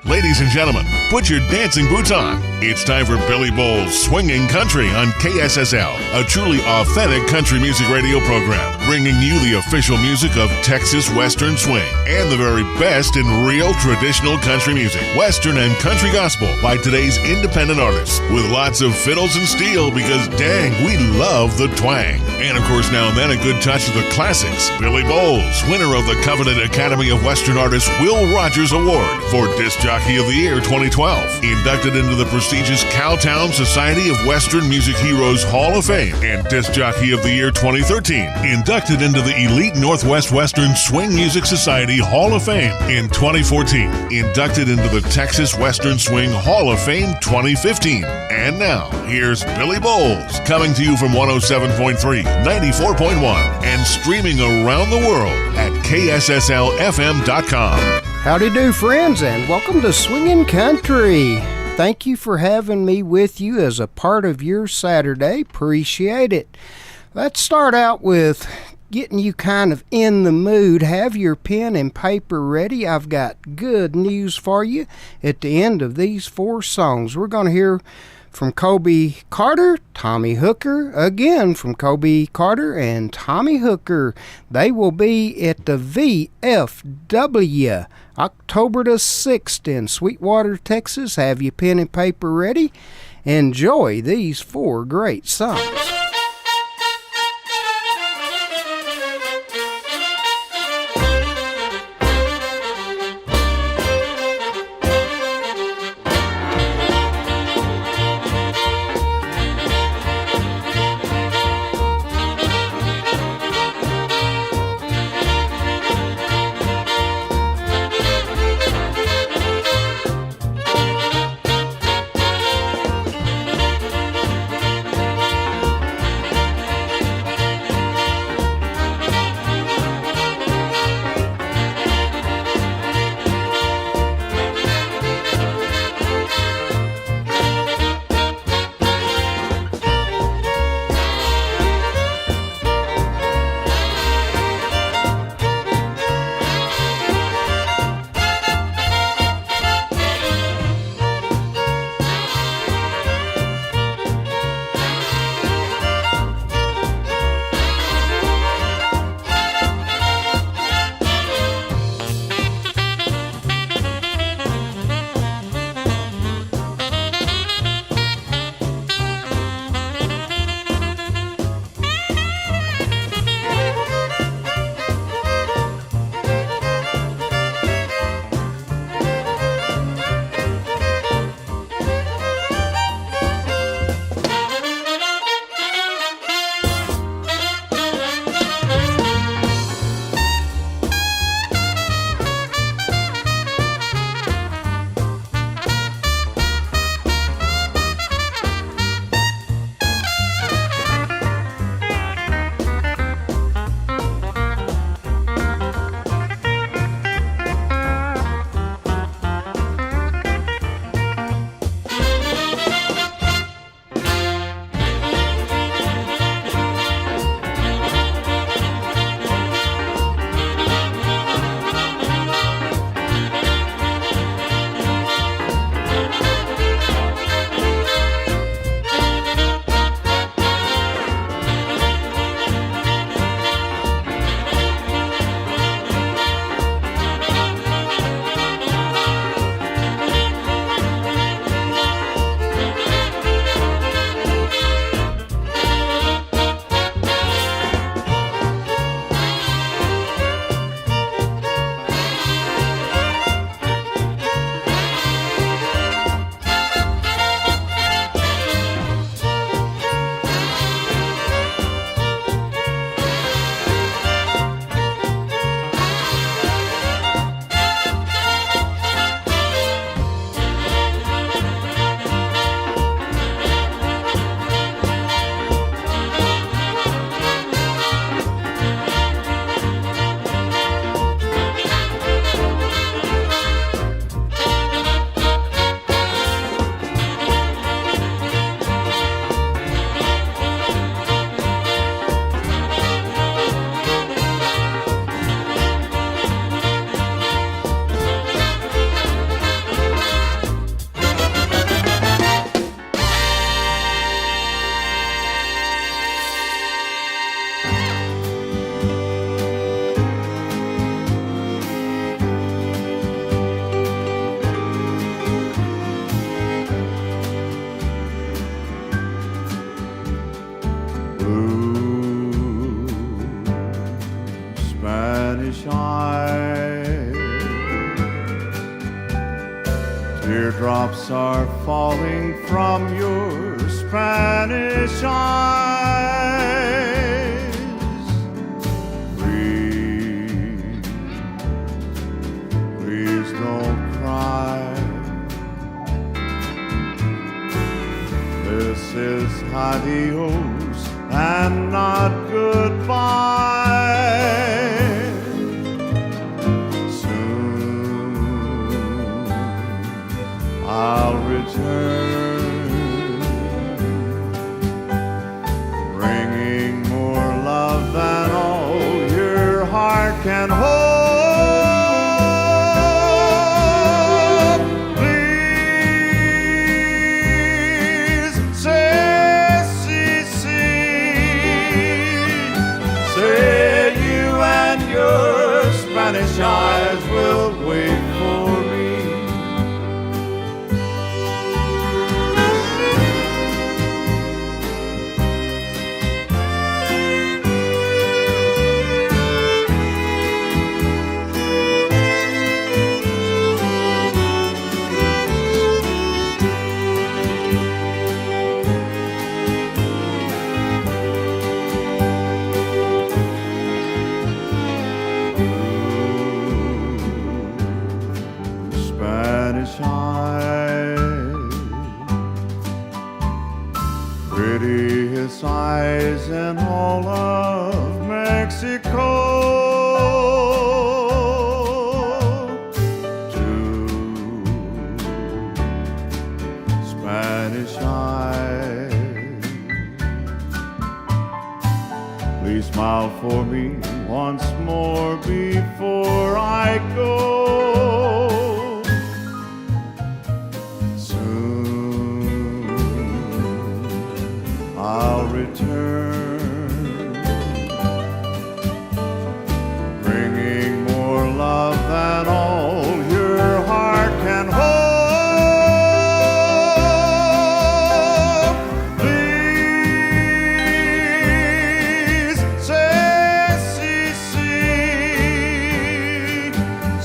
Ladies and gentlemen, put your dancing boots on. It's time for Billy Bowles' Swinging Country on KSSL, a truly authentic country music radio program, bringing you the official music of Texas Western Swing and the very best in real traditional country music, Western and country gospel by today's independent artists, with lots of fiddles and steel because dang, we love the twang. And of course, now and then a good touch of the classics. Billy Bowles, winner of the coveted Academy of Western Artists Will Rogers Award for Disc Jockey of the Year 2012, inducted into the prestigious Cowtown Society of Western Music Heroes Hall of Fame, and Disc Jockey of the Year 2013, inducted into the Elite Northwest Western Swing Music Society Hall of Fame in 2014, inducted into the Texas Western Swing Hall of Fame 2015. And now, here's Billy Bowles, coming to you from 107.3, 94.1, and streaming around the world at KSSLFM.com. Howdy do, friends, and welcome to Swingin' Country. Thank you for having me with you as a part of your Saturday. Appreciate it. Let's start out with getting you kind of in the mood. Have your pen and paper ready. I've got good news for you at the end of these 4 songs. We're going to hear from Kobe Carter, Tommy Hooker, again from Kobe Carter and Tommy Hooker. They will be at the VFW October the 6th in Sweetwater, Texas. Have your pen and paper ready. Enjoy these 4 great songs. Teardrops are falling from your Spanish eyes. Please don't cry. This is adios and not goodbye. I'll return, bringing more love than all your heart can hold. Please say, say you and your Spanish eyes will wait for me. Prettiest eyes in all of Mexico. Two Spanish eyes. Please smile for me once more before I go. I'll return, bringing more love than all your heart can hold. Please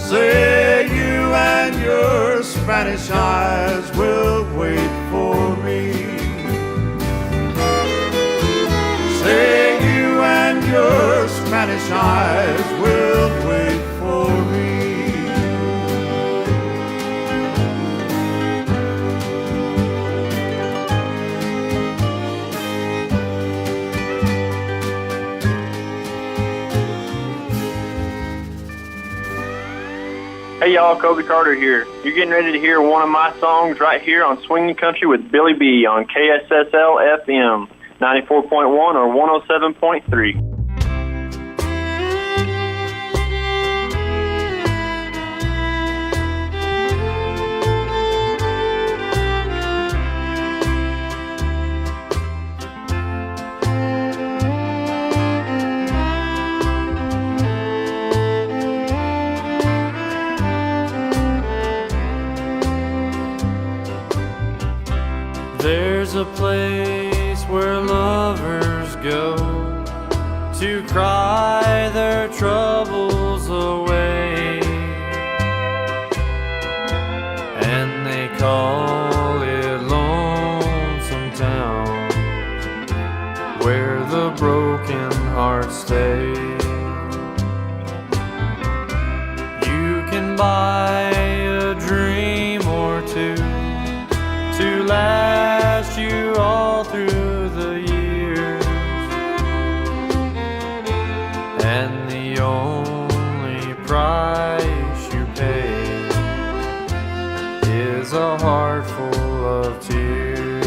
say you and your Spanish eyes will wait for me. Your Spanish eyes will wait for me. Hey y'all, Kobe Carter here. You're getting ready to hear one of my songs right here on Swinging Country with Billy B on KSSL FM 94.1 or 107.3. There's a place where lovers go to cry their troubles away, and they call it Lonesome Town, where the broken hearts stay. You can buy a dream or two to last you all through the years, and the only price you pay is a heart full of tears.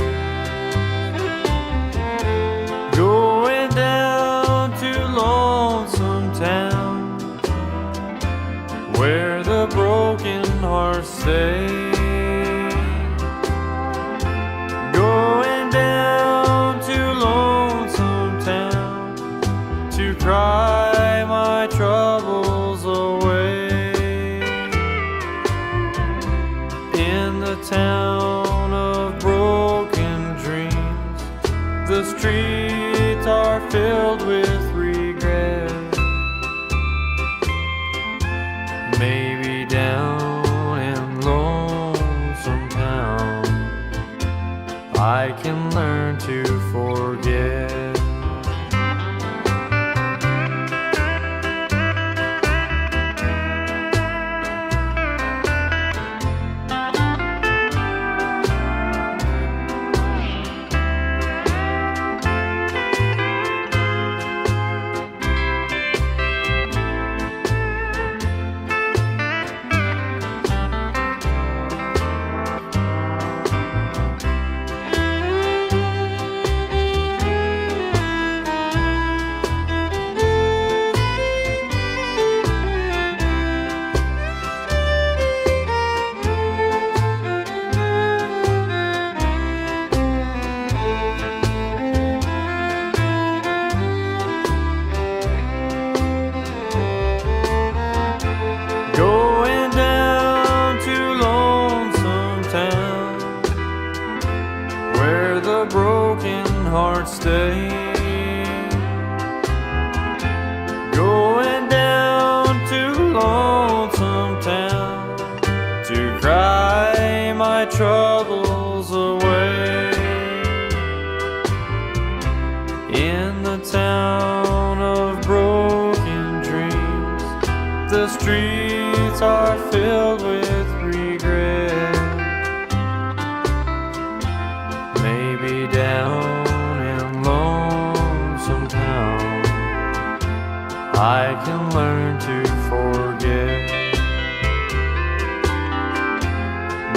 Going down to Lonesome Town, where the broken hearts stay. Going down to Lonesome Town to cry my troubles away. In the town of broken dreams, the streets are filled with regret. Maybe down in Lonesome I can learn to forget. Going down to Lonesome Town, where the broken hearts stay. Going down to Lonesome Town to cry my troubles away. In the town of broken dreams, the streets are filled with regret. Maybe down in Lonesome Town I can learn to forget.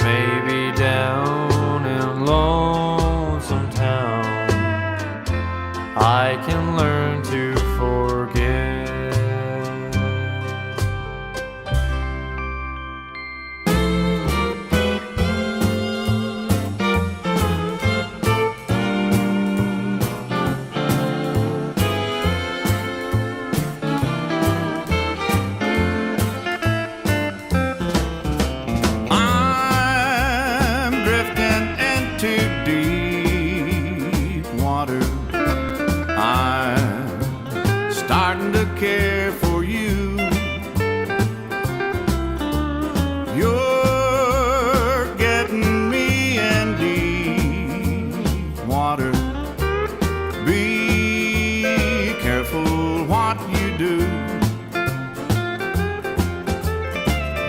Maybe down in Lonesome Town I can learn to forget. I'm drifting into deep water. I'm starting to care for you. You're getting me in deep water. Be careful what you do.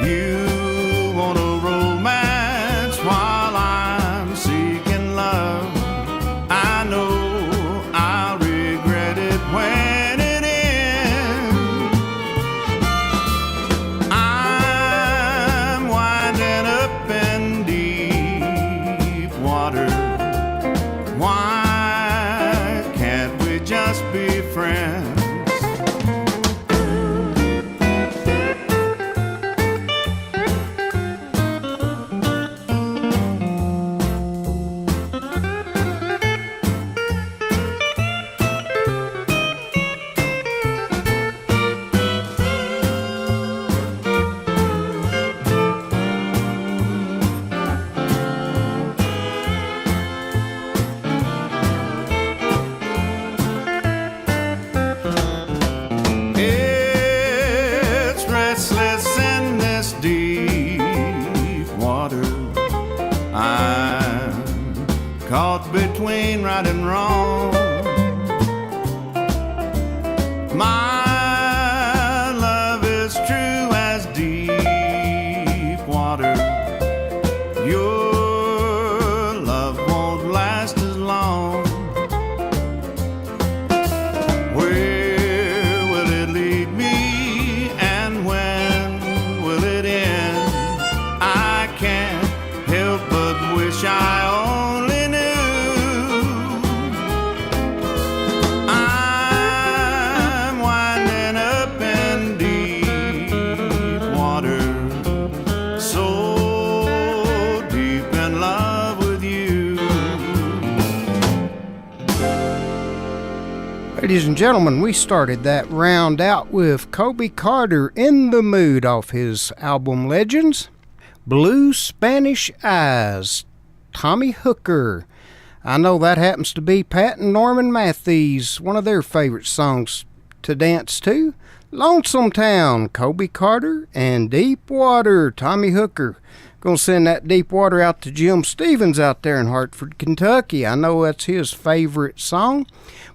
You want a romance while I'm seeking love. I know I'll regret it when it ends. I'm winding up in deep water. Why can't we just be friends? It's restless in this deep water. I'm caught between right and wrong. My love is true as deep water. Your love won't last as long. Where will it lead me and when will it end? I can't help but wish I only knew. I'm winding up in deep water, so deep in love with you. Ladies and gentlemen, we started that round out with Kobe Carter, In the Mood, off his album Legends. Blue Spanish Eyes, Tommy Hooker. I know that happens to be Pat and Norman Matthews, one of their favorite songs to dance to. Lonesome Town, Kobe Carter, and Deep Water, Tommy Hooker. Gonna send that deep water out to Jim Stevens out there in Hartford, Kentucky. I know that's his favorite song.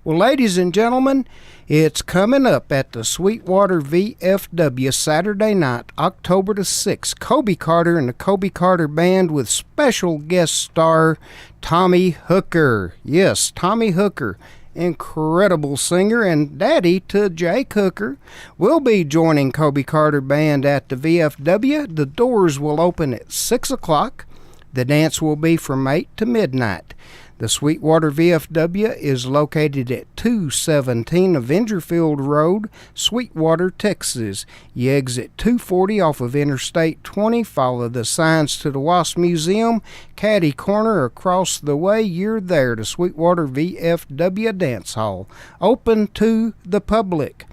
Well, ladies and gentlemen, it's coming up at the Sweetwater VFW Saturday night, October the 6th. Kobe Carter and the Kobe Carter Band with special guest star Tommy Hooker. Yes, Tommy Hooker, incredible singer and daddy to Jake Hooker, will be joining Kobe Carter Band at the VFW. The doors will open at 6 o'clock. The dance will be from 8 to midnight. The Sweetwater VFW is located at 217 Avenger Field Road, Sweetwater, Texas. You exit 240 off of Interstate 20, follow the signs to the Wasp Museum, caddy corner across the way, you're there. The Sweetwater VFW Dance Hall, open to the public.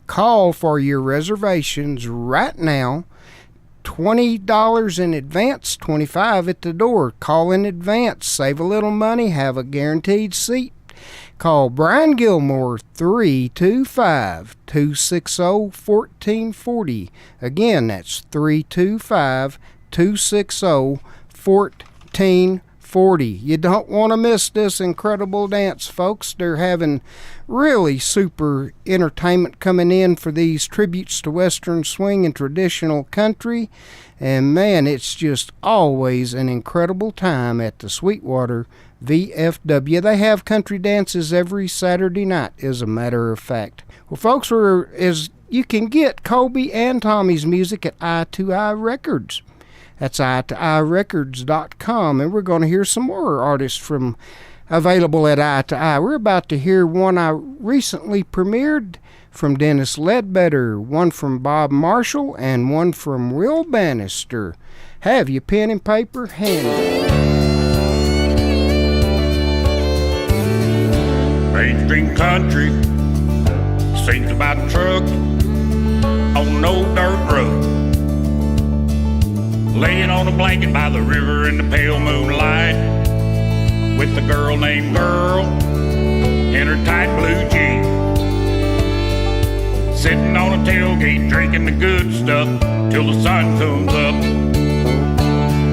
Call for your reservations right now. $20 in advance, $25 at the door. Call in advance, save a little money, have a guaranteed seat. Call Brian Gilmore, 325-260-1440. Again, that's 325-260-1440. You don't want to miss this incredible dance, folks. They're having really super entertainment coming in for these tributes to Western swing and traditional country. And man, it's just always an incredible time at the Sweetwater VFW. They have country dances every Saturday night, as a matter of fact. Well, folks, you can get Kobe and Tommy's music at Eye2Eye Records. That's eye2eyerecords.com, and we're going to hear some more artists available at Eye2Eye. We're about to hear one I recently premiered from Dennis Ledbetter, one from Bob Marshall, and one from Will Bannister. Have your pen and paper handy. Mainstream country sings about a truck on no dirt road, laying on a blanket by the river in the pale moonlight, with a girl named Girl in her tight blue jeans, sitting on a tailgate drinking the good stuff till the sun comes up.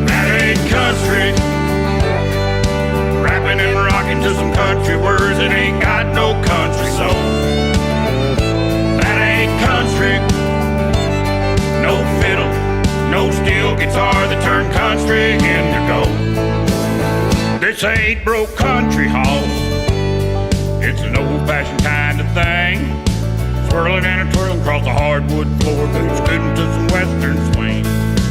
That ain't country, rapping and rocking to some country words that ain't got no country soul. That ain't country, no fiddle, no steel guitar that turn country into gold. This ain't broke country hoss, it's an old-fashioned kind of thing, swirling and a twirling across the hardwood floor, boots scooting to some western swing.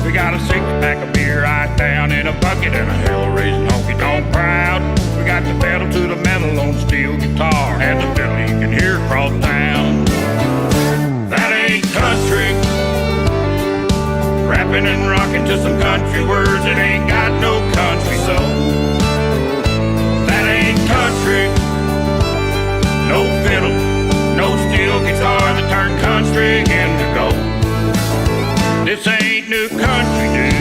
We got a six-pack of beer right down in a bucket and a hell-raising honky-tonk crowd. We got the pedal to the metal on steel guitar and the fiddle you can hear across town. That ain't country, rapping and rocking to some country words that ain't got no country soul. That ain't country, no fiddle, no steel guitar that turn country into gold. This ain't new country, dude.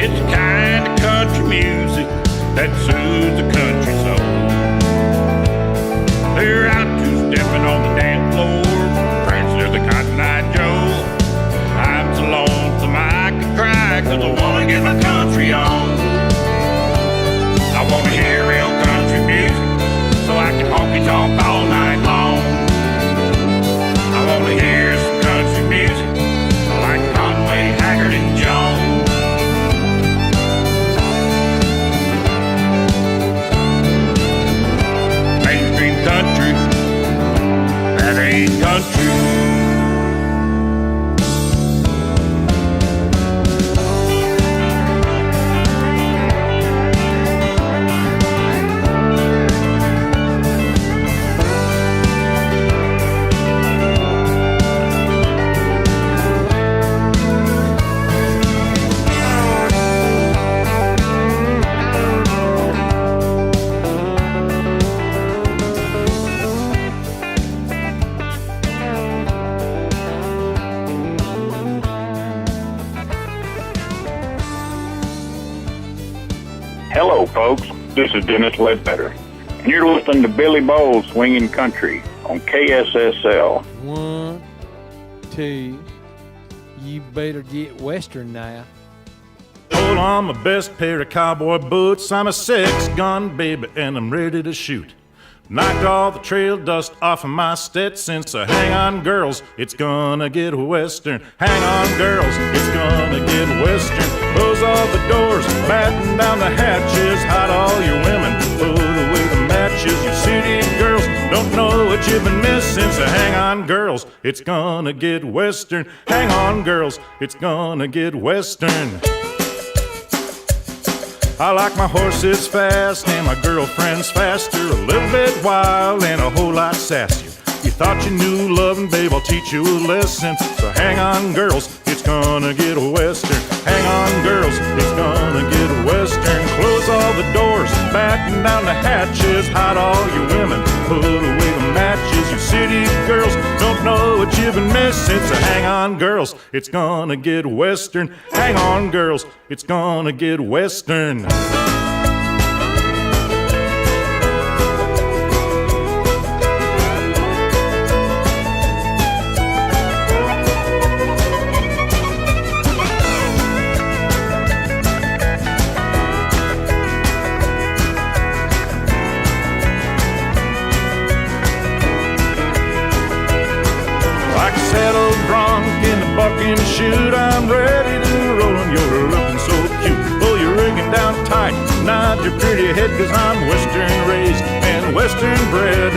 It's the kind of country music that soothes the country soul. They're out two-stepping on the dance floor, prancing to the Cotton Eye Joe. I'm so lonesome I could cry, 'cause I wanna get my country on. I wanna hear real country music so I can honky-tonk all night long. I wanna hear some country music like Conway, Haggard, and Jones. Mainstream country, that ain't country. Hello, folks. This is Dennis Ledbetter, and you're listening to Billy Bowles Swinging Country on KSSL. 1, 2, you better get Western now. on my best pair of cowboy boots. I'm a six-gun baby and I'm ready to shoot. Knocked all the trail dust off of my Stetson, so hang on, girls, it's gonna get western. Hang on, girls, it's gonna get western. Close all the doors, batten down the hatches, hide all your women, put away the matches. You city girls don't know what you've been missing, so hang on, girls, it's gonna get western. Hang on, girls, it's gonna get western. I like my horses fast and my girlfriends faster, a little bit wild and a whole lot sassier. You thought you knew loving, babe, I'll teach you a lesson. So hang on, girls, it's gonna get western. Hang on, girls, it's gonna get western. Close all the doors, batten down the hatches, hide all your women, put away the matches. You city girls don't know what you've been missing, so hang on, girls, it's gonna get western. Hang on, girls, it's gonna get western. Settled drunk in the bucking chute, I'm ready to roll and you're looking so cute. Pull your rigging down tight, nod your pretty head, cause I'm western raised and western bred.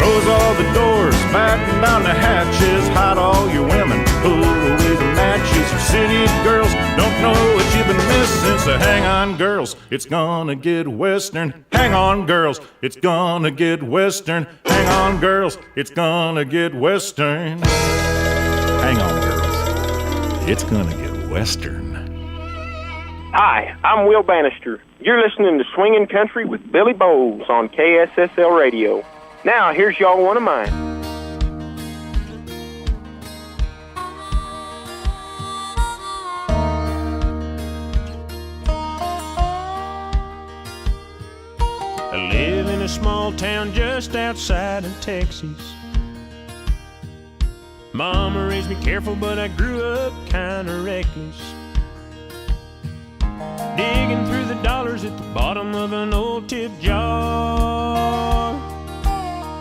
Close all the doors, batten down the hatches, hide all your women, pull away the matches. You city girls don't know what you've been missing, so hang on, girls, it's gonna get western. Hang on, girls, it's gonna get western. Hang on, girls, it's gonna get western. Hang on, girls. It's gonna get western. Hi, I'm Will Bannister. You're listening to Swingin' Country with Billy Bowles on KSSL Radio. Now, here's y'all one of mine. I live in a small town just outside of Texas. Mama raised me careful, but I grew up kinda reckless. Digging through the dollars at the bottom of an old tip jar.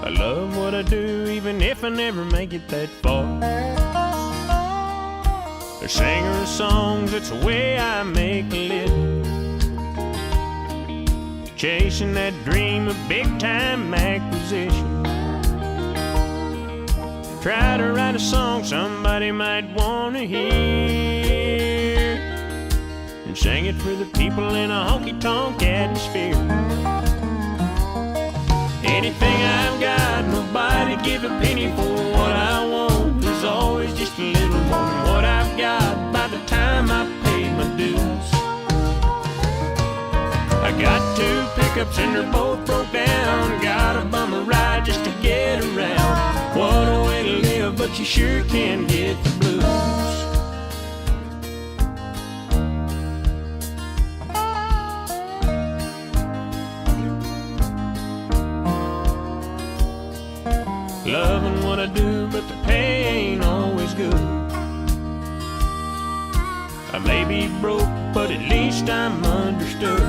I love what I do, even if I never make it that far. A singer of songs, it's the way I make a living. Chasing that dream of big-time acquisition. Try to write a song somebody might want to hear, and sing it for the people in a honky-tonk atmosphere. Anything I've got, nobody give a penny for. What I want is always just a little more than what I've got by the time I pay my dues. I got two pickups and they're both broke down. Got a bummer ride just to get around. What a way to live, but you sure can get the blues. Loving what I do, but the pay ain't always good. I may be broke, but at least I'm understood.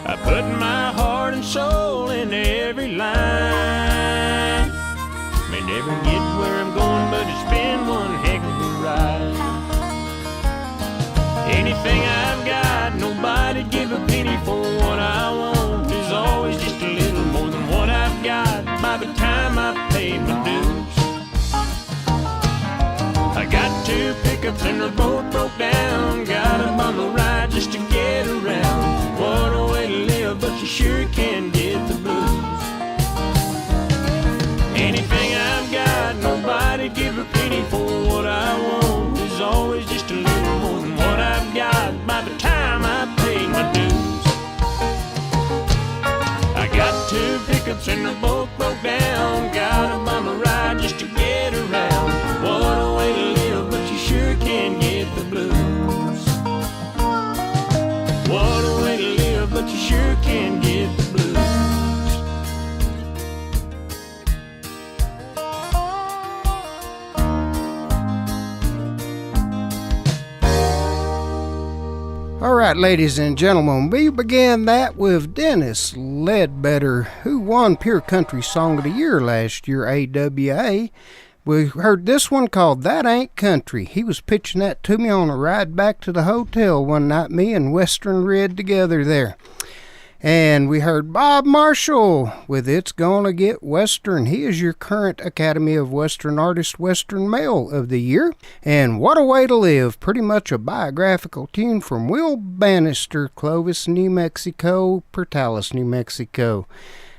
I put my heart and soul in every line. May never get where I'm going, but it's been one heck of a ride. Anything I've got, nobody give a penny for. What I want is always just a little more than what I've got by the time I pay my dues. I got two pickups and they're both broke down. Got a bundle ride just to get around. What a way to live, but you sure can get the blues. Anything I've got, nobody give a penny for. What I want is always just a little more than what I've got by the time I pay my dues. I got two pickups and they're both broke down. Got a bummer ride just to get around. What a way to live, but you sure can get the blues. What a way to live, but you sure can get the blues. All right, ladies and gentlemen, we began that with Dennis Ledbetter, who won Pure Country Song of the Year last year, AWA. We heard this one called That Ain't Country. He was pitching that to me on a ride back to the hotel one night, me and Western Red together there. And we heard Bob Marshall with It's Gonna Get Western. He is your current Academy of Western Artist Western Male of the Year. And What a Way to Live, pretty much a biographical tune from Will Bannister, Clovis, New Mexico, Portales, New Mexico.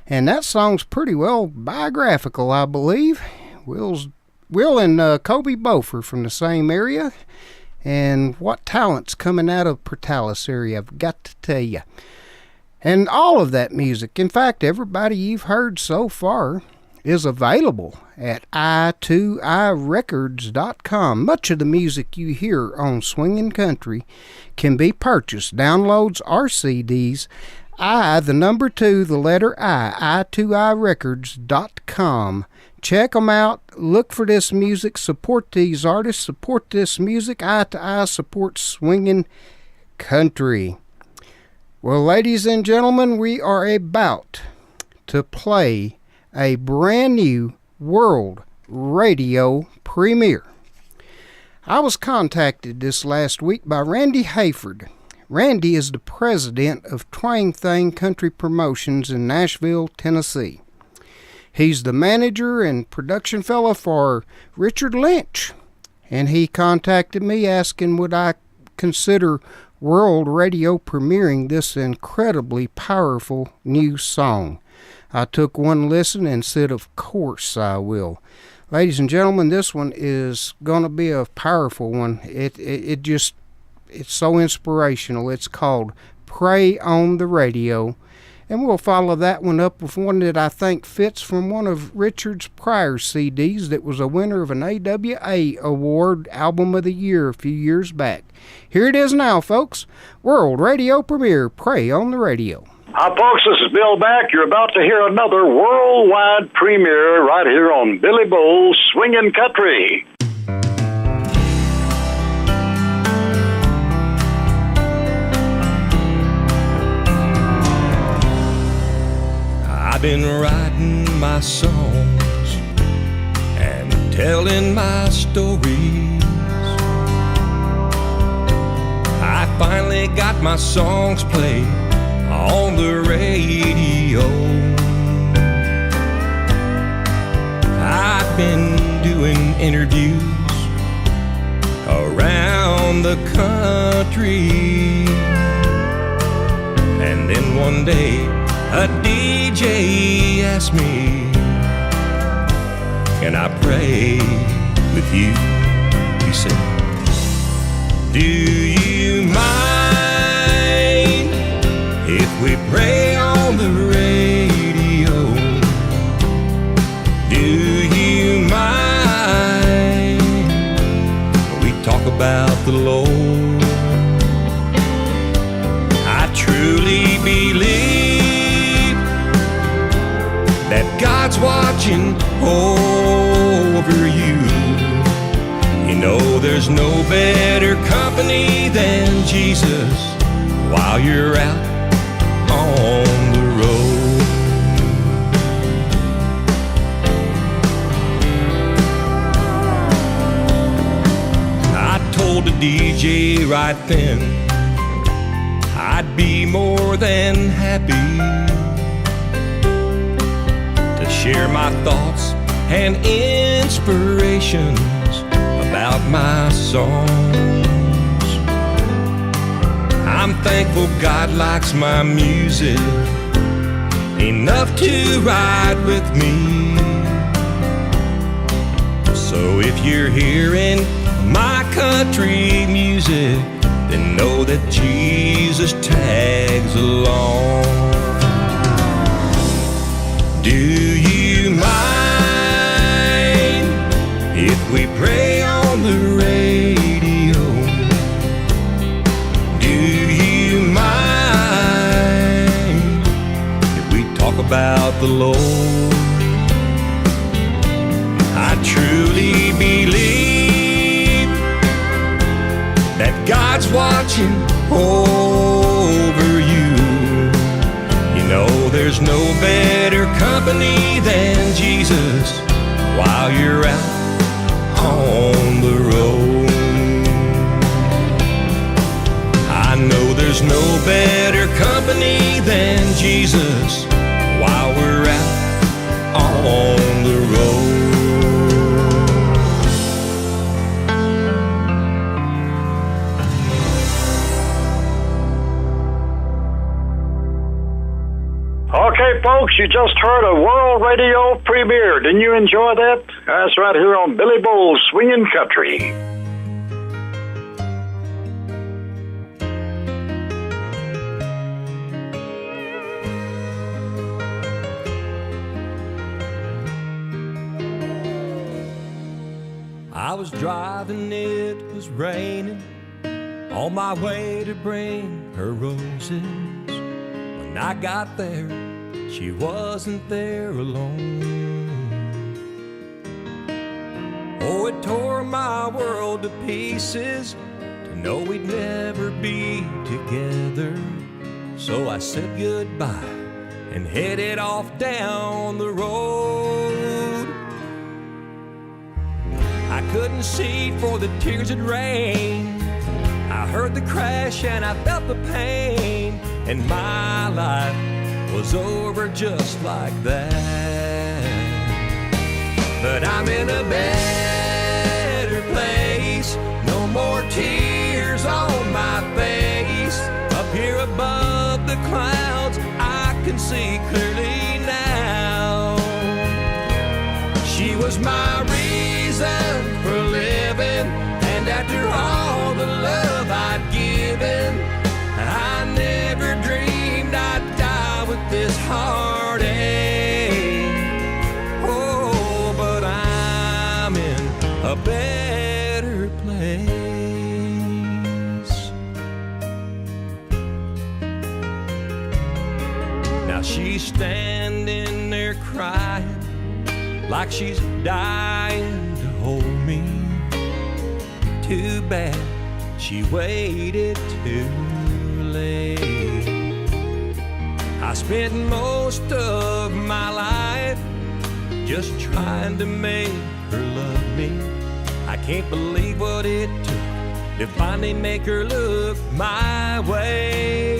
And that song's pretty well biographical, I believe. Will and Kobe both are from the same area. And what talent's coming out of Portales area, I've got to tell you. And all of that music, in fact, everybody you've heard so far, is available at i2irecords.com. Much of the music you hear on Swingin' Country can be purchased, downloads, or CDs. The number 2, the letter i2irecords.com. Check them out. Look for this music. Support these artists. Support this music. I2I supports Swingin' Country. Well, ladies and gentlemen, we are about to play a brand new world radio premiere. I was contacted this last week by Randy Hayford. Randy is the president of Twang Thing Country Promotions in Nashville, Tennessee. He's the manager and production fellow for Richard Lynch, and he contacted me asking would I consider world radio premiering this incredibly powerful new song. I took one listen and said, of course I will. Ladies and gentlemen, this one is going to be a powerful one. It's so inspirational. It's called Pray on the Radio. And we'll follow that one up with one that I think fits from one of Richard's prior CDs that was a winner of an AWA Award Album of the Year a few years back. Here it is now, folks. World Radio Premiere, Pray on the Radio. Hi, folks. This is Bill Back. You're about to hear another worldwide premiere right here on Billy Bull's Swingin' Country. I've been writing my songs and telling my stories. I finally got my songs played on the radio. I've been doing interviews around the country, and then one day a DJ asked me, can I pray with you? He said, do you mind if we pray on the radio? Do you mind we talk about the Lord? I truly believe that God's watching over you. You know there's no better company than Jesus while you're out on the road. I told the DJ right then I'd be more than happy to share my thoughts and inspirations about my songs. I'm thankful God likes my music enough to ride with me. So if you're hearing my country music, then know that Jesus tags along. Do you mind if we pray on the radio? Do you mind if we talk about the Lord? I truly believe that God God's watching over you. You know there's no better company than Jesus while you're out on the road. I know there's no better company than Jesus while we're out on the road. Okay, folks, you just heard a world radio premiere. Didn't you enjoy that? That's right here on Billy Bull's Swingin' Country. I was driving, it was raining, on my way to bring her roses. When I got there, she wasn't there alone. Oh, it tore my world to pieces to know we'd never be together. So I said goodbye and headed off down the road. I couldn't see for the tears had rained. I heard the crash and I felt the pain, and my life was over just like that. But I'm in a better place, no more tears on my face. Up here above the clouds, I can see clearly now. She was my reason for living, and after all the love I'd given, I never dreamed I'd die with this heartache. Oh, but I'm in a better place. Now she's standing there crying like she's dying to hold me. Too bad she waited too late. I spent most of my life just trying to make her love me. I can't believe what it took to finally make her look my way.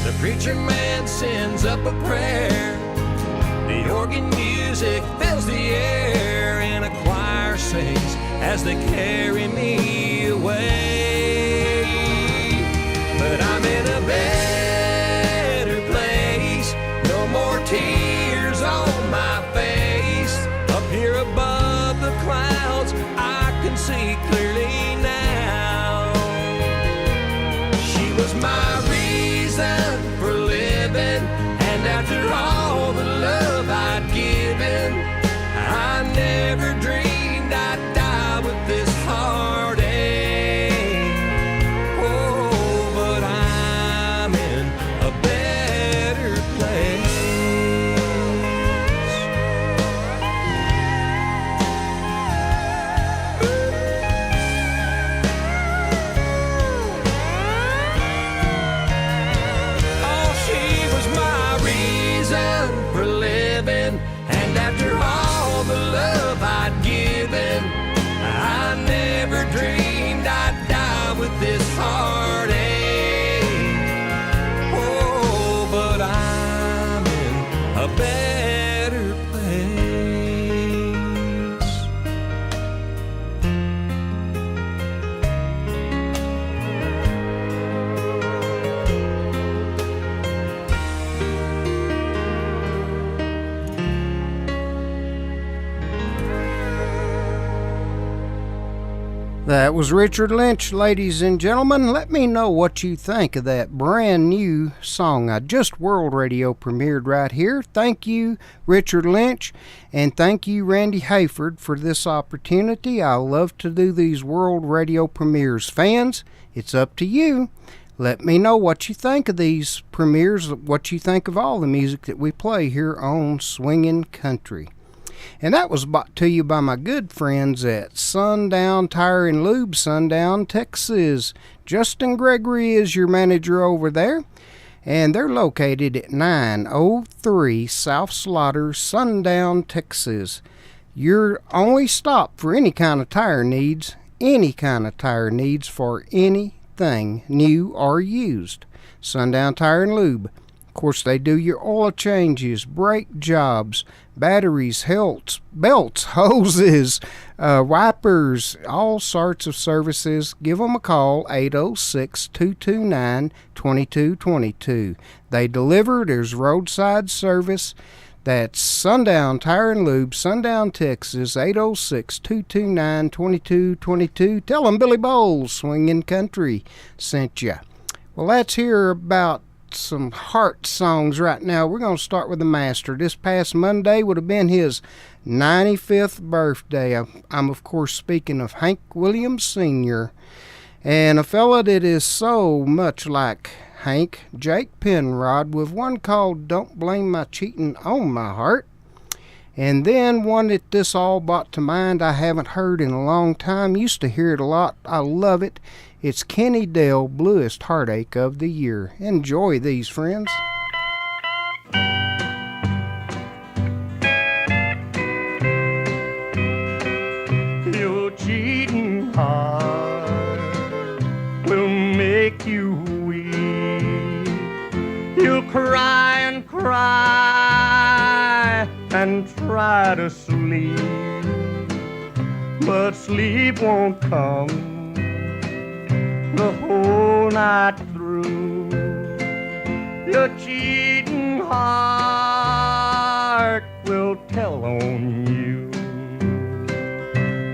The preacher man sends up a prayer, the organ music fills the air, and a choir sings as they carry me away. But I'm in a better place, no more tears on my face. Up here above the clouds, I can see clearly now. She was my reason for living, and after all the love I'd given, I never dreamed I'd die with this heartache. Oh, but I'm in a better place. Oh, she was my reason for living, and after all the love I'd given, I never dreamed I'd die with this heartache. Oh, but I'm in a better place. That was Richard Lynch, ladies and gentlemen. Let me know what you think of that brand new song I just World Radio premiered right here. Thank you, Richard Lynch, and thank you, Randy Hayford, for this opportunity. I love to do these World Radio premieres. Fans, it's up to you. Let me know what you think of these premieres, what you think of all the music that we play here on Swingin' Country. And that was brought to you by my good friends at Sundown Tire and Lube, Sundown, Texas. Justin Gregory is your manager over there, and they're located at 903 South Slaughter, Sundown, Texas. Your only stop for any kind of tire needs for anything new or used. Sundown Tire and Lube. Of course, they do your oil changes, brake jobs, batteries, belts, hoses, wipers, all sorts of services. Give them a call, 806-229-2222. They deliver. There's roadside service. That's Sundown Tire and Lube, Sundown, Texas, 806-229-2222. Tell them Billy Bowles, Swingin' Country, sent you. Well, let's hear about some heart songs right now. We're going to start with the master. This past Monday would have been his 95th birthday. I'm of course speaking of Hank Williams Sr. and a fella that is so much like Hank, Jake Penrod, with one called Don't Blame My Cheating on My Heart. And then one that this all brought to mind I haven't heard in a long time. Used to hear it a lot. I love it. It's Kenny Dale, Bluest Heartache of the Year. Enjoy these, friends. Your cheating heart will make you weep. You'll cry and cry and try to sleep, but sleep won't come the whole night through. Your cheating heart will tell on you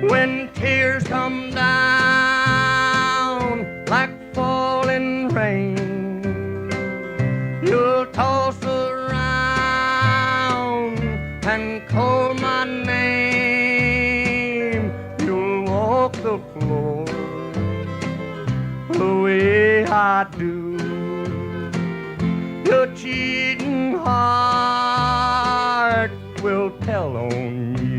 when tears come down like falling rain. You'll toss around and call my name. You'll walk the floor the way I do. Your cheating heart will tell on you.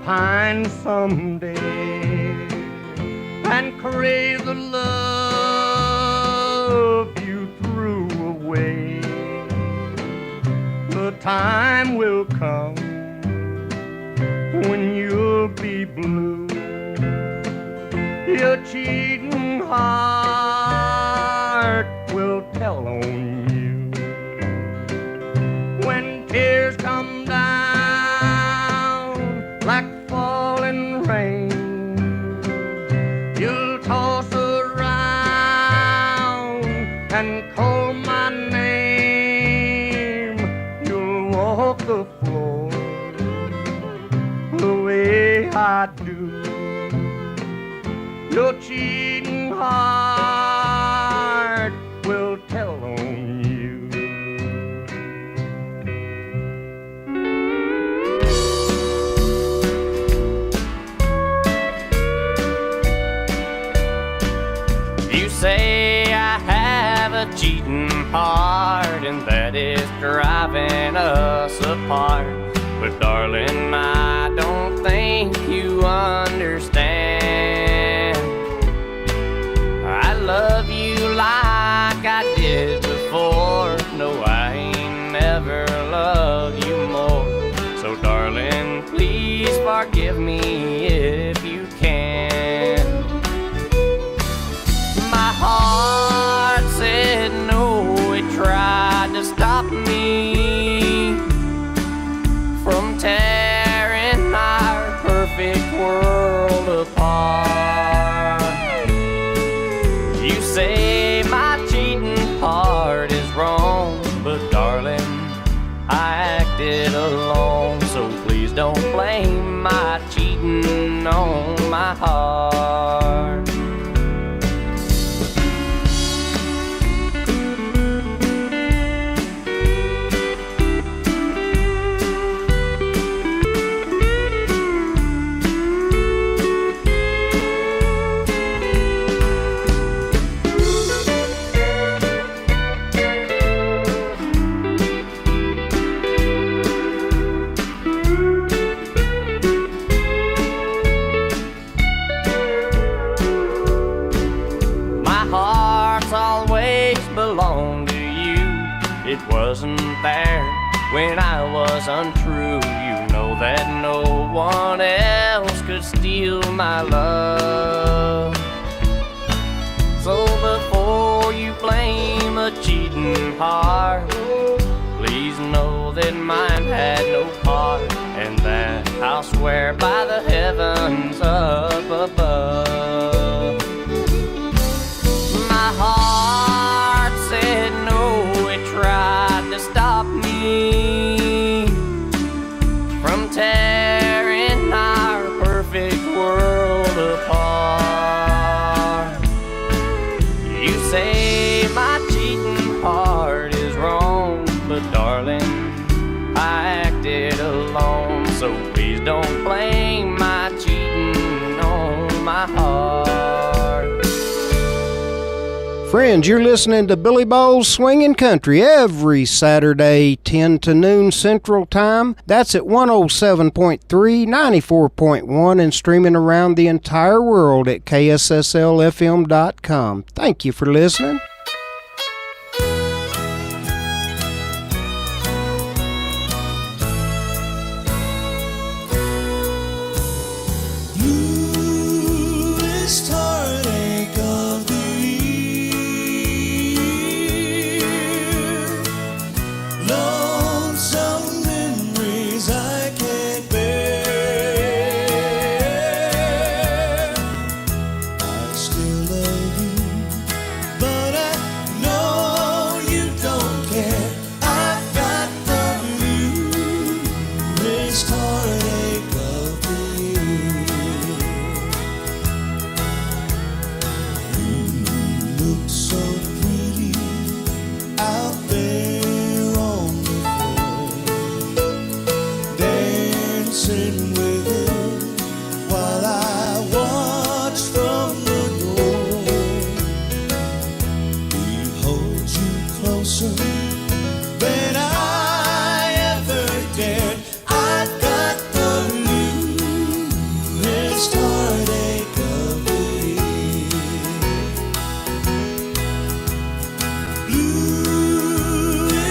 Pine someday and crave the love you threw away. The time will come when you'll be blue. Your cheating heart will tell on you when tears come down like falling rain. You'll toss around and call my name. You'll walk the floor the way I do. Your cheating heart will tell on you. Say I have a cheating heart and that is driving us apart. But darling, I don't think you understand. I love you like I did before. No, I ain't never loved you more. So darling, please forgive me if you can. My heart said no, it tried to stop me from tearing our perfect world apart. You say my cheating heart is please don't blame my cheating on my heart. It wasn't there when I was untrue. You know that no one else could steal my love. So before you blame a cheating heart, please know that mine had no part, and that I'll swear by the heavens up above. My heart said no, tried to stop me from tearing our perfect world apart. You say my cheating heart is wrong, but darling, I acted alone. So please don't blame my cheating on my heart. Friends, you're listening to Billy Bowles Swingin' Country every Saturday, 10 to noon Central Time. That's at 107.3, 94.1, and streaming around the entire world at KSSLFM.com. Thank you for listening.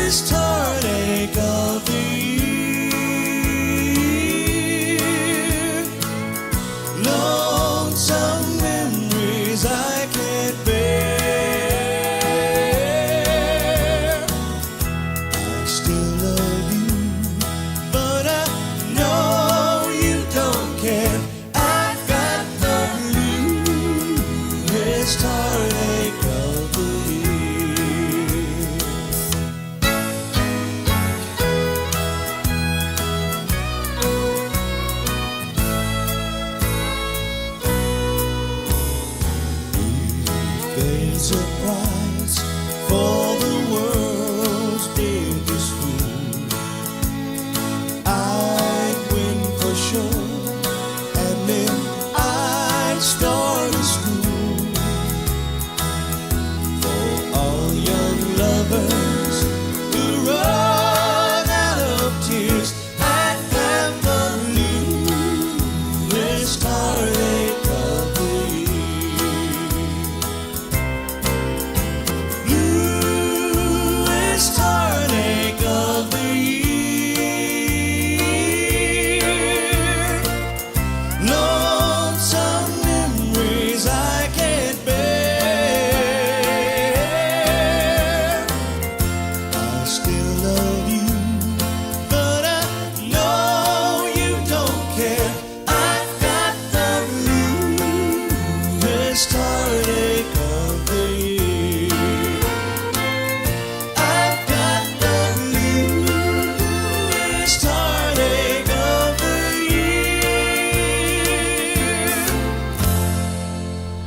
Bluest heartache of the year.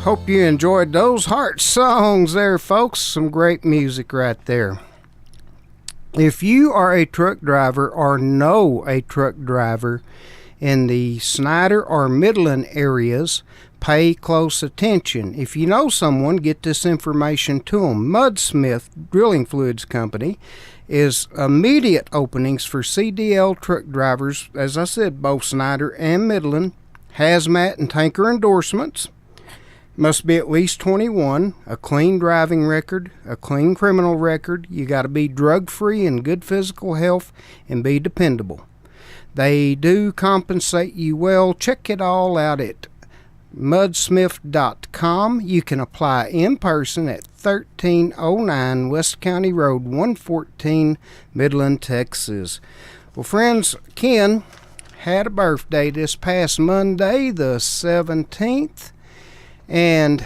Hope you enjoyed those heart songs there, folks. Some great music right there. If you are a truck driver or know a truck driver in the Snyder or Midland areas, pay close attention. If you know someone, get this information to them. Mudsmith Drilling Fluids Company is immediate openings for CDL truck drivers, as I said, both Snyder and Midland, hazmat and tanker endorsements. Must be at least 21, a clean driving record, a clean criminal record. You got to be drug-free and good physical health and be dependable. They do compensate you well. Check it all out at mudsmith.com. You can apply in person at 1309 West County Road 114, Midland, Texas. Well, friends, Ken had a birthday this past Monday, the 17th. And,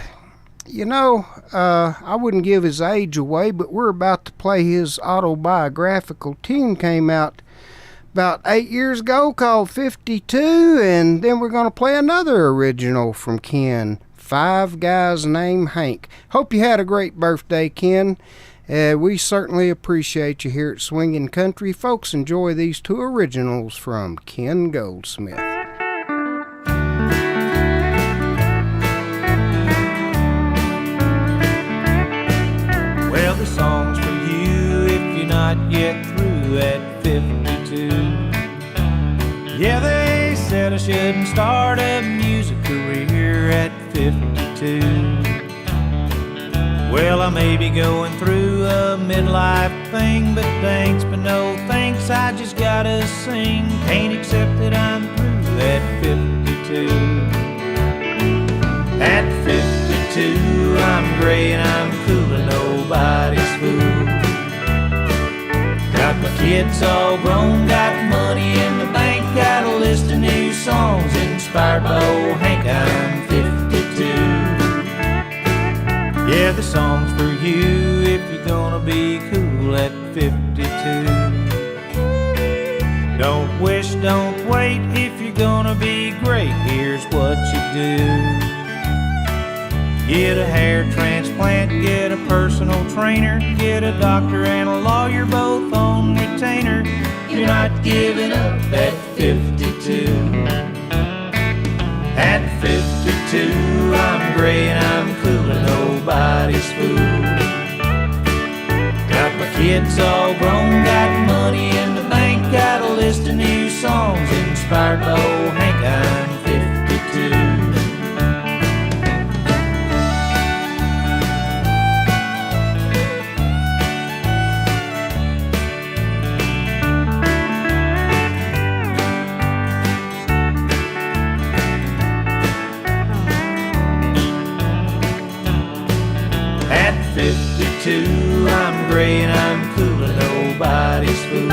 you know, I wouldn't give his age away, but we're about to play his autobiographical tune. Came out about 8 years ago called 52, and then we're going to play another original from Ken, Five Guys Named Hank. Hope you had a great birthday, Ken. We certainly appreciate you here at Swingin' Country. Folks, enjoy these two originals from Ken Goldsmith. Well, the song's for you if you're not yet through at 52. Yeah, they said I shouldn't start a music career at 52. Well, I may be going through a midlife thing, but thanks but no thanks, I just gotta sing. Can't accept that I'm through at 52. At 52, I'm gray and I'm cool and nobody's fool. Got my kids all grown, got money in the bank, got a list of new songs inspired by old Hank. I'm 52. Yeah, the song's for you if you're gonna be cool at 52. Don't wish, don't wait, if you're gonna be great, here's what you do. Get a hair transplant, get a personal trainer, get a doctor and a lawyer both on retainer. You're not giving up at 52. At 52, I'm gray and I'm cool and nobody's fool. Got my kids all grown, got money in the bank, got a list of new songs inspired by old Hank. I'm 52. I'm gray and I'm cool and nobody's fool.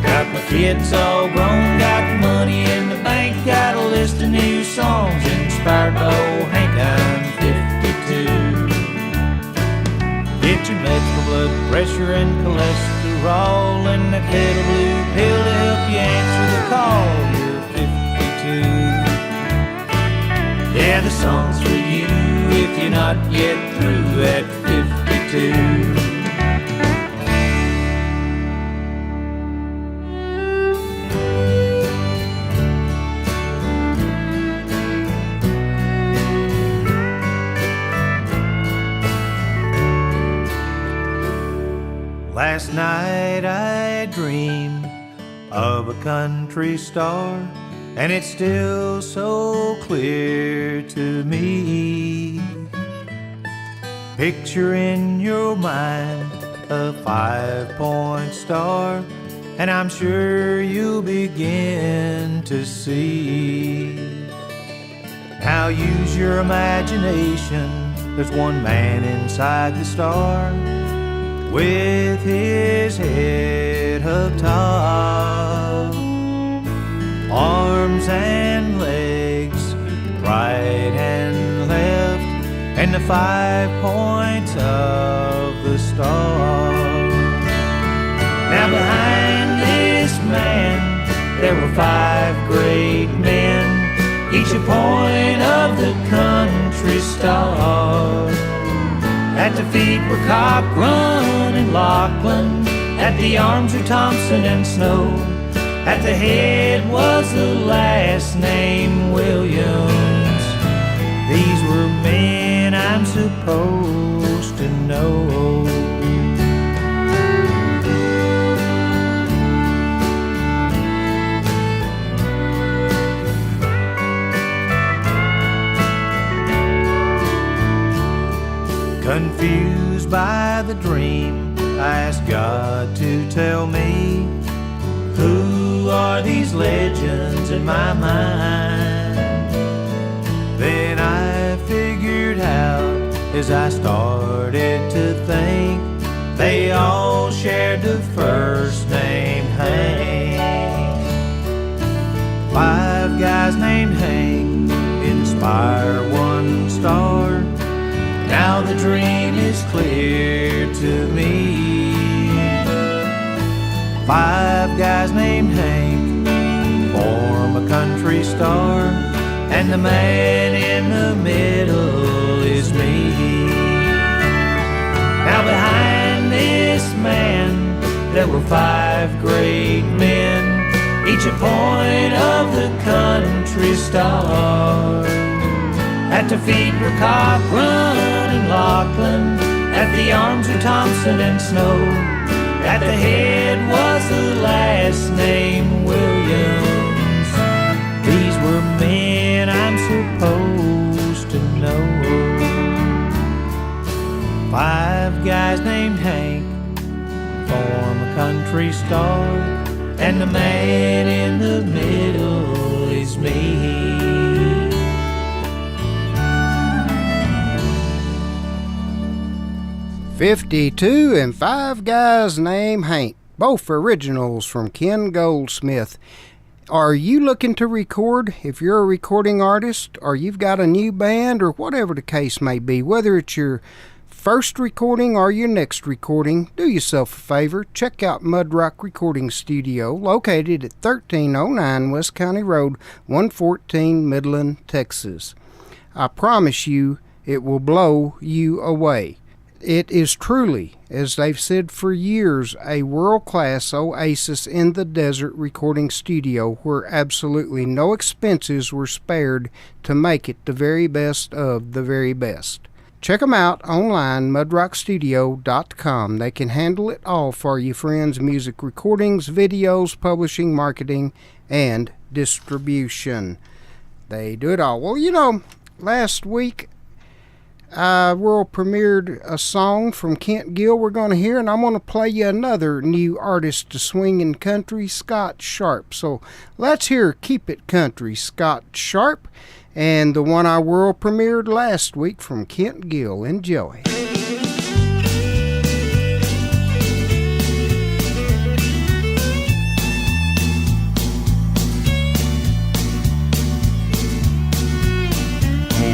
Got my kids all grown, got money in the bank, got a list of new songs inspired by old Hank. I'm 52. Get your meds for blood pressure and cholesterol and that little blue pill to help you answer the call. You're 52. Yeah, the song's for you if you're not yet through at 52. Last night I dreamed of a country star, and it's still so clear to me. Picture in your mind a 5-point star, and I'm sure you'll begin to see. Now use your imagination. There's one man inside the star with his head up top, arms and legs right and left, and the 5 points of the star. Now behind this man there were 5 great men, each a point of the the feet were Cochran and Lachlan, at the arms were Thompson and Snow, at the head was the last name Williams. These were men I'm supposed to know. Confused by the dream, I asked God to tell me, who are these legends in my mind? Then I figured out as I started to think, they all shared the first name Hank. 5 guys named Hank inspire one star. Now the dream is clear to me. 5 guys named Hank form a country star, and the man in the middle is me. Now behind this man there were 5 great men, each a point of the country star. At the feet were Cochran and Lachlan, at the arms were Thompson and Snow, at the head was the last name Williams. These were men I'm supposed to know. 5 guys named Hank form a country star, and the man in the middle is me. 52 and 5 guys named Hank, both originals from Ken Goldsmith. Are you looking to record? If you're a recording artist, or you've got a new band, or whatever the case may be, whether it's your first recording or your next recording, do yourself a favor. Check out Mud Rock Recording Studio, located at 1309 West County Road, 114, Midland, Texas. I promise you, it will blow you away. It is truly, as they've said for years, a world-class oasis in the desert recording studio where absolutely no expenses were spared to make it the very best of the very best. Check them out online, mudrockstudio.com. They can handle it all for you, friends: music recordings, videos, publishing, marketing, and distribution. They do it all. Well, you know, last week world premiered a song from Kent Gill we're going to hear, and I'm going to play you another new artist to swinging country, Scott Sharp. So let's hear Keep It Country, Scott Sharp, and the one I world premiered last week from Kent Gill. Enjoy.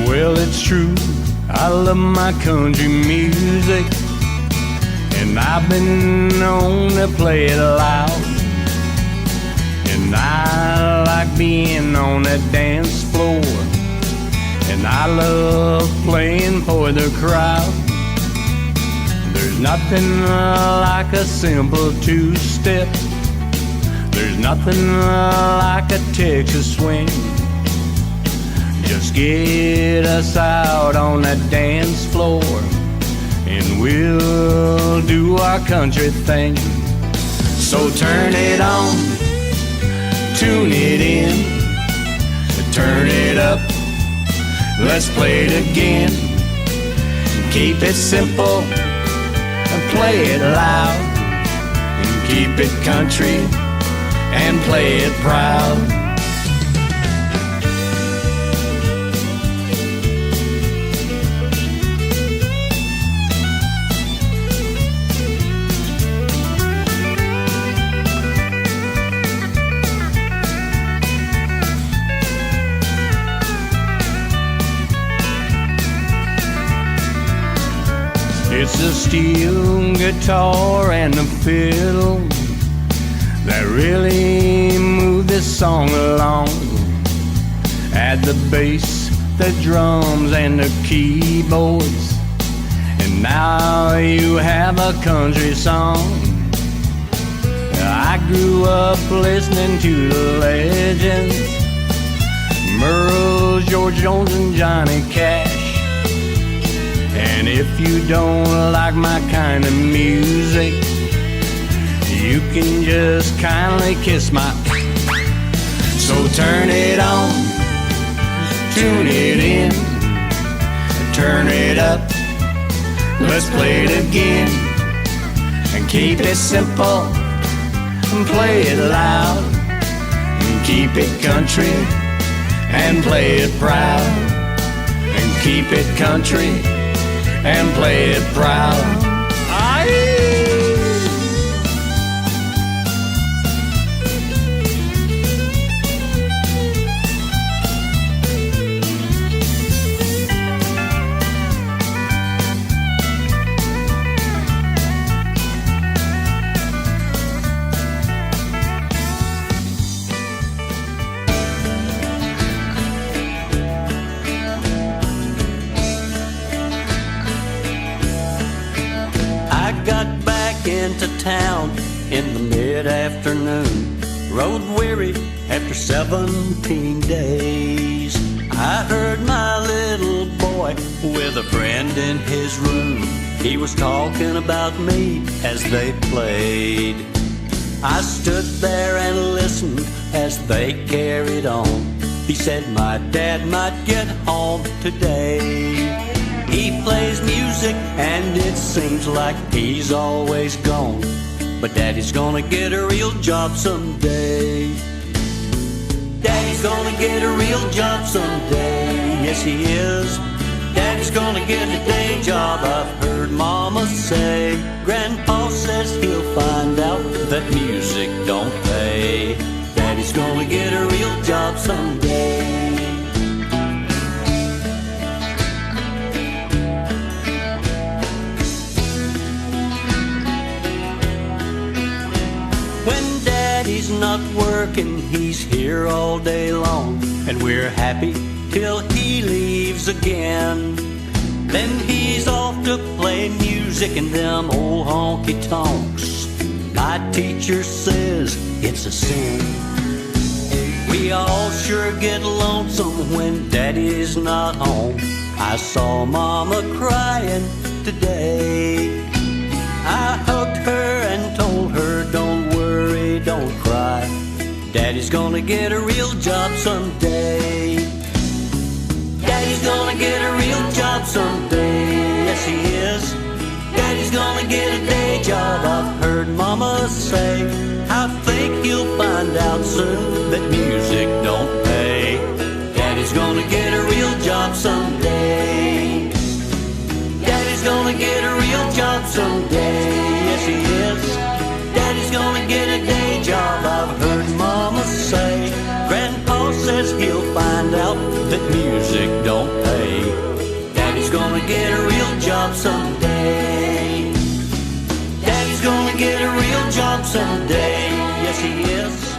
Well, it's true, I love my country music, and I've been known to play it loud. And I like being on that dance floor, and I love playing for the crowd. There's nothing like a simple two-step. There's nothing like a Texas swing. Just get us out on that dance floor, and we'll do our country thing. So turn it on, tune it in, turn it up, let's play it again. Keep it simple, and play it loud, and keep it country, and play it proud. It's the steel guitar and the fiddle that really move this song along. Add the bass, the drums, and the keyboards, and Now you have a country song. I grew up listening to the legends, Merle, George Jones, and Johnny Cash. And if you don't like my kind of music, you can just kindly kiss my. So turn it on, tune it in, turn it up, let's play it again. And keep it simple, and play it loud, and keep it country, and play it proud. And keep it country, and play it proud. Aye. Into town in the mid-afternoon, rode weary after 17 days. I heard my little boy with a friend in his room. He was talking about me as they played. I stood there and listened as they carried on. He said my dad might get home today. He plays music and it seems like he's always gone, but Daddy's gonna get a real job someday. Daddy's gonna get a real job someday. Yes, he is. Daddy's gonna get a day job, I've heard Mama say. Grandpa says he'll find out that music don't pay. Daddy's gonna get a real job someday. He's not working, he's here all day long, and we're happy till he leaves again. Then he's off to play music in them old honky-tonks. My teacher says it's a sin. We all sure get lonesome when Daddy's not home. I saw Mama crying today. I hugged her and told her, don't worry, don't cry. Daddy's gonna get a real job someday. Daddy's gonna get a real job someday. Yes, he is. Daddy's gonna get a day job, I've heard Mama say. I think he'll find out soon that music don't pay. Daddy's gonna get a real job someday. Daddy's gonna get a real job someday. Yes, he is. Daddy's gonna get a day job, I've heard Mama say. Grandpa says he'll find out that music don't pay. Daddy's gonna get a real job someday. Daddy's gonna get a real job someday. Yes, he is.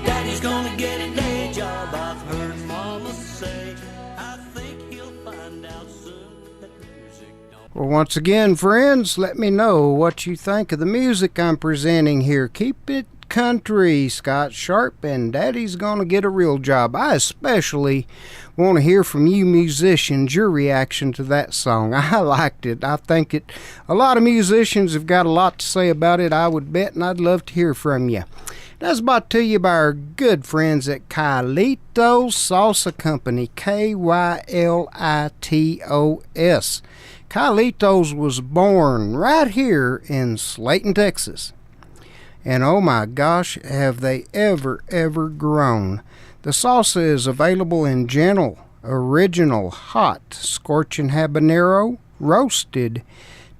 Daddy's gonna get a day job, I've heard Mama say. I think he'll find out soon that music don't. Well, once again, friends, let me know what you think of the music I'm presenting here. Keep it country, Scott Sharp, and Daddy's gonna get a real job. I especially want to hear from you musicians, your reaction to that song. I liked it. I think a lot of musicians have got a lot to say about it, I would bet, and I'd love to hear from you. That's brought to you by our good friends at Kylitos Salsa Company, Kylitos. Kylitos was born right here in Slayton, Texas. And oh my gosh, have they ever grown. The salsa is available in gentle, original, hot, scorching habanero, roasted,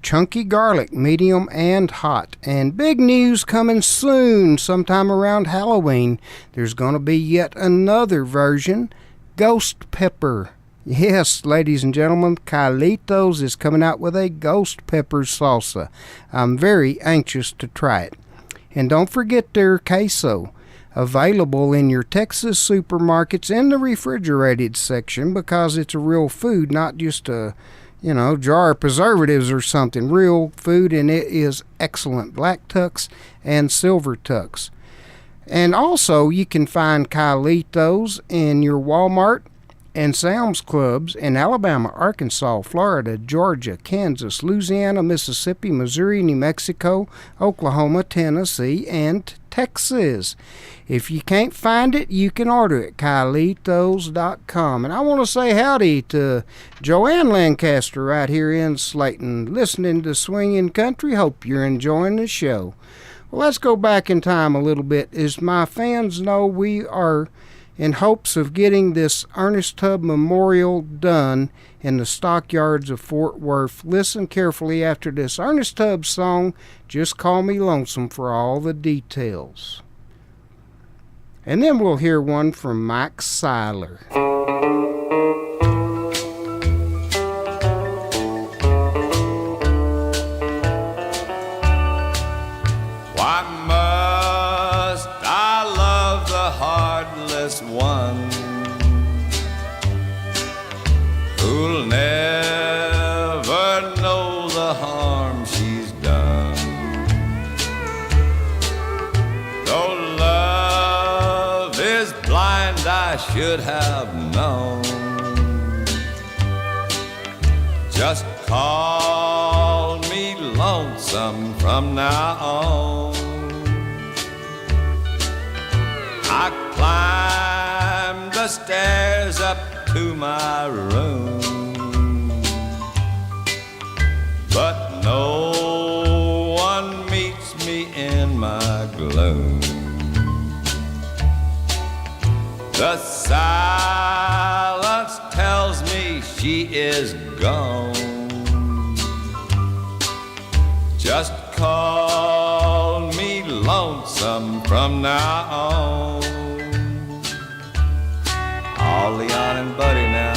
chunky garlic, medium, and hot. And big news coming soon, sometime around Halloween. There's going to be yet another version, ghost pepper. Yes, ladies and gentlemen, Kylitos is coming out with a ghost pepper salsa. I'm very anxious to try it. And don't forget their queso, available in your Texas supermarkets in the refrigerated section, because it's a real food, not just a jar of preservatives or something. Real food, and it is excellent. Black Tux and Silver Tux. And also, you can find Kylitos in your Walmart and Sam's Clubs in Alabama, Arkansas, Florida, Georgia, Kansas, Louisiana, Mississippi, Missouri, New Mexico, Oklahoma, Tennessee, and Texas. If you can't find it, you can order it, Kylitos.com. And I want to say howdy to Joanne Lancaster right here in Slayton, listening to Swingin' Country. Hope you're enjoying the show. Well, let's go back in time a little bit. As my fans know, we are in hopes of getting this Ernest Tubb Memorial done in the stockyards of Fort Worth. Listen carefully after this Ernest Tubb song, Just Call Me Lonesome, for all the details. And then we'll hear one from Mike Seiler. One who'll never know the harm she's done. Though love is blind, I should have known. Just call me lonesome from now on. I climb the stairs up to my room, but no one meets me in my gloom. The silence tells me she is gone. Just call me lonesome from now on. All Leon and Buddy now.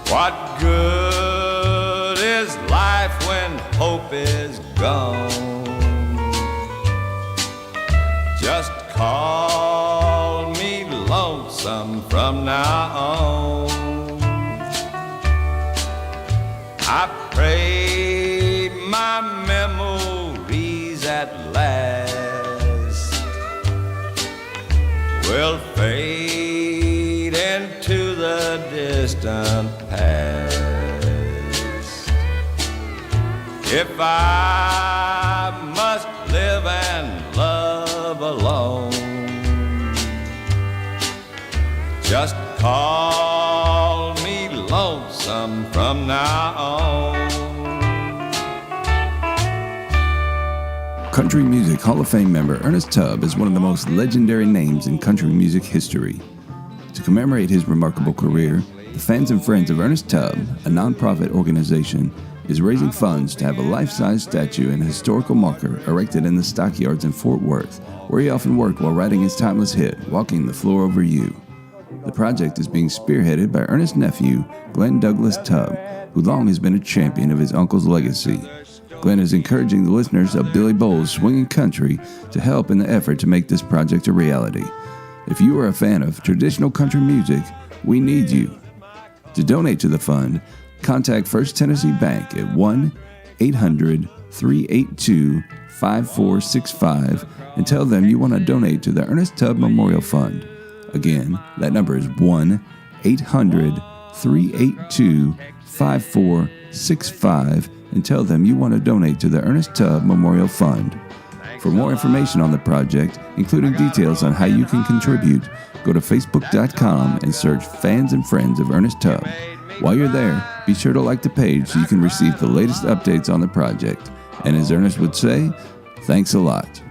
What good is life when hope is gone? Just call me lonesome from now on. I pray my memories at last will fade into the distant past. If I must live and love alone, just call me lonesome from now on. Country Music Hall of Fame member Ernest Tubb is one of the most legendary names in country music history. To commemorate his remarkable career, the Fans and Friends of Ernest Tubb, a nonprofit organization, is raising funds to have a life-size statue and historical marker erected in the stockyards in Fort Worth, where he often worked while writing his timeless hit, Walking the Floor Over You. The project is being spearheaded by Ernest's nephew, Glenn Douglas Tubb, who long has been a champion of his uncle's legacy. Glenn is encouraging the listeners of Billy Bowles Swingin' Country to help in the effort to make this project a reality. If you are a fan of traditional country music, we need you. To donate to the fund, contact First Tennessee Bank at 1-800-382-5465 and tell them you want to donate to the Ernest Tubb Memorial Fund. Again, that number is 1-800-382-5465 and tell them you want to donate to the Ernest Tubb Memorial Fund. For more information on the project, including details on how you can contribute, go to facebook.com and search Fans and Friends of Ernest Tubb. While you're there, be sure to like the page so you can receive the latest updates on the project. And as Ernest would say, thanks a lot.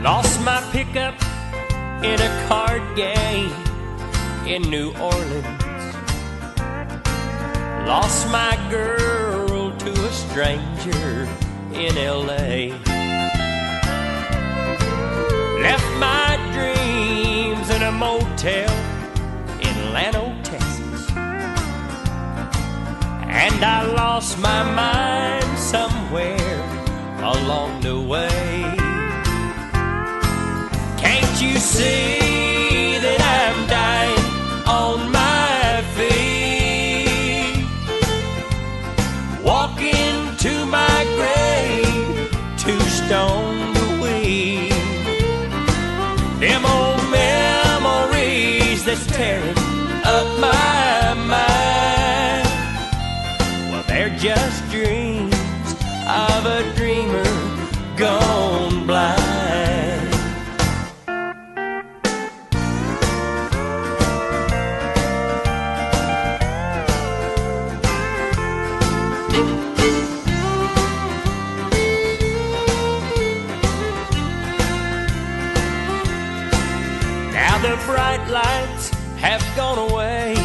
Lost my pickup in a card game in New Orleans. Lost my girl to a stranger in L.A. Left my dreams in a motel in Llano, Texas. And I lost my mind somewhere along the way. Can't you see that I'm dying on my feet? Walking to my grave, 2 stone to weep. Them old memories that's tearing up my mind, well, they're just dreams of a dreamer gone blind. The bright lights have gone away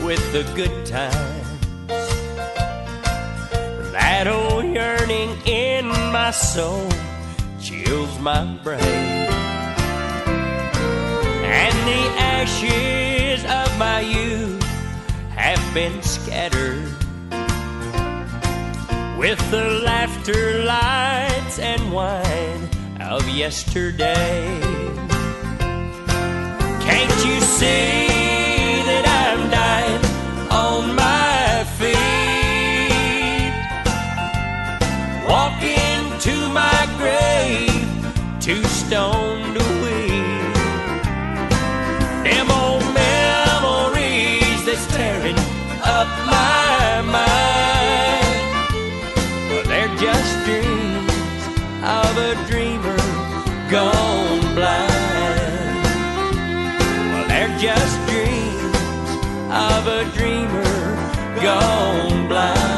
with the good times. That old yearning in my soul chills my brain. And the ashes of my youth have been scattered with the laughter, lights, and wine of yesterday. Can't you see that I'm dying on my feet? Walking to my grave, 2 stone to weep. Them old memories that's tearing up my mind, well, they're just dreams of a dreamer gone blind. They're just dreams of a dreamer gone blind.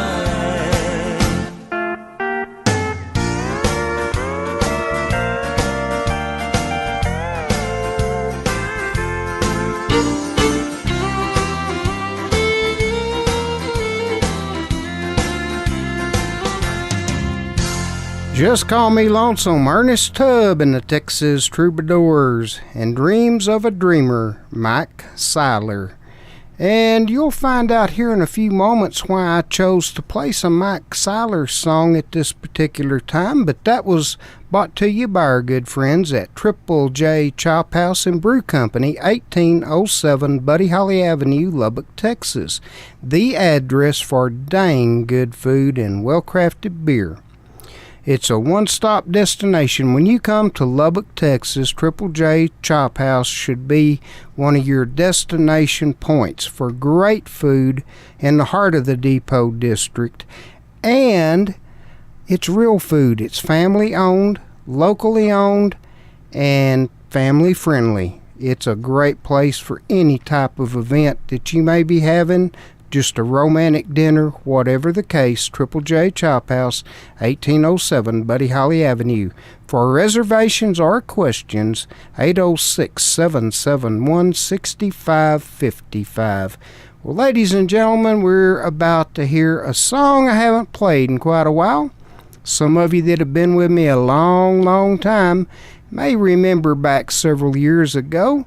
Just Call Me Lonesome, Ernest Tubb and the Texas Troubadours, and Dreams of a Dreamer, Mike Seiler. And you'll find out here in a few moments why I chose to play some Mike Seiler song at this particular time, but that was brought to you by our good friends at Triple J Chop House and Brew Company, 1807 Buddy Holly Avenue, Lubbock, Texas. The address for dang good food and well-crafted beer. It's a one-stop destination. When you come to Lubbock, Texas, Triple J Chop House should be one of your destination points for great food in the heart of the Depot District. And it's real food. It's family-owned, locally owned, and family-friendly. It's a great place for any type of event that you may be having, just a romantic dinner, whatever the case. Triple J Chop House, 1807 Buddy Holly Avenue. For reservations or questions, 806-771-6555. Well, ladies and gentlemen, we're about to hear a song I haven't played in quite a while. Some of you that have been with me a long time may remember back several years ago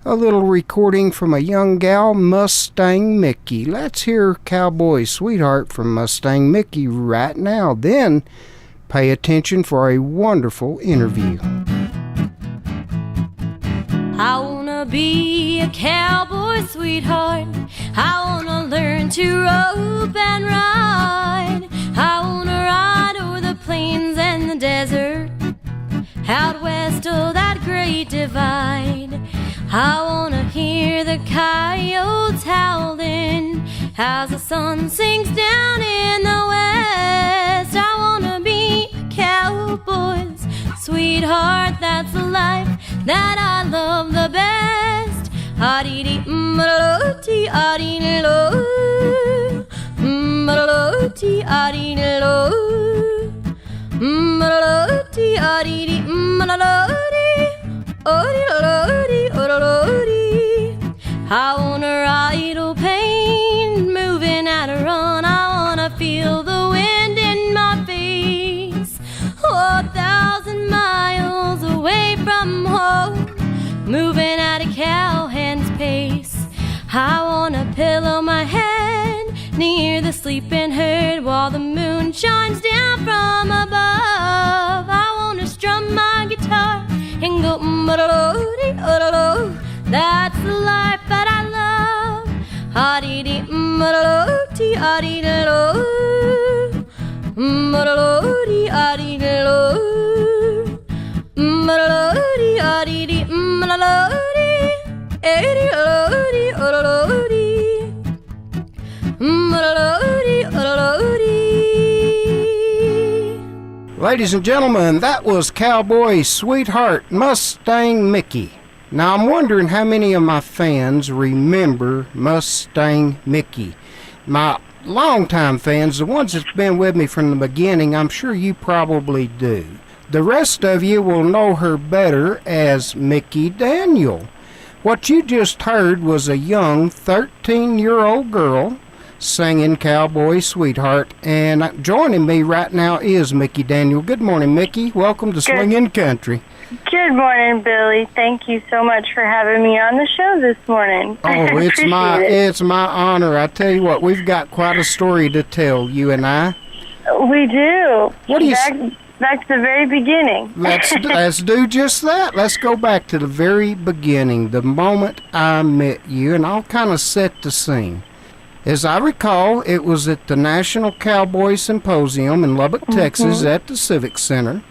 a little recording from a young gal, Mustang Mickey. Let's hear Cowboy Sweetheart from Mustang Mickey right now. Then pay attention for a wonderful interview. I wanna be a cowboy sweetheart. I wanna learn to rope and ride. I wanna ride over the plains and the desert. out west of that great divide. I wanna hear the coyotes howling as the sun sinks down in the west. I wanna be a cowboy's sweetheart, that's the life that I love the best. Ah-dee-dee, ah-dee-dee, ah-dee-dee-lo, ah-dee-dee, ah-dee-dee-lo, ah-dee-dee, ah-dee-dee, I wanna ride a pain, moving at a run. I wanna feel the wind in my face. 1,000 miles away from home, moving at a cowhand's pace. I wanna pillow my head near the sleeping herd while the moon shines down from above. I wanna strum my guitar and go mm-a-da-lo-dee-o-da-lo. That's the life that I love. Ah-dee-dee, mm-a-da-lo-dee, ah-dee-da-lo, mm-a-da-lo-dee, ah-dee-da-lo, mm-a-da-lo-dee, ah-dee-dee, mm-a-da-lo-dee, eh-dee-da-lo-dee, oh-da-lo-dee, mm-a-da-lo-dee, oh-da-lo-dee. Ladies and gentlemen, that was Cowboy Sweetheart, Mustang Mickey. Now, I'm wondering how many of my fans remember Mustang Mickey. My longtime fans, the ones that's been with me from the beginning, I'm sure you probably do. The rest of you will know her better as Mickey Daniel. What you just heard was a young 13-year-old girl singing Cowboy Sweetheart, and joining me right now is Mickey Daniel. Good morning, Mickey. Welcome to Swingin' Country. Good morning, Billy. Thank you so much for having me on the show this morning. Oh, it's my honor. I tell you what, we've got quite a story to tell, you and I. We do. What do you back to the very beginning. Let's do just that. Let's go back to the very beginning, the moment I met you, and I'll kind of set the scene. As I recall, it was at the National Cowboy Symposium in Lubbock, Texas, at the Civic Center.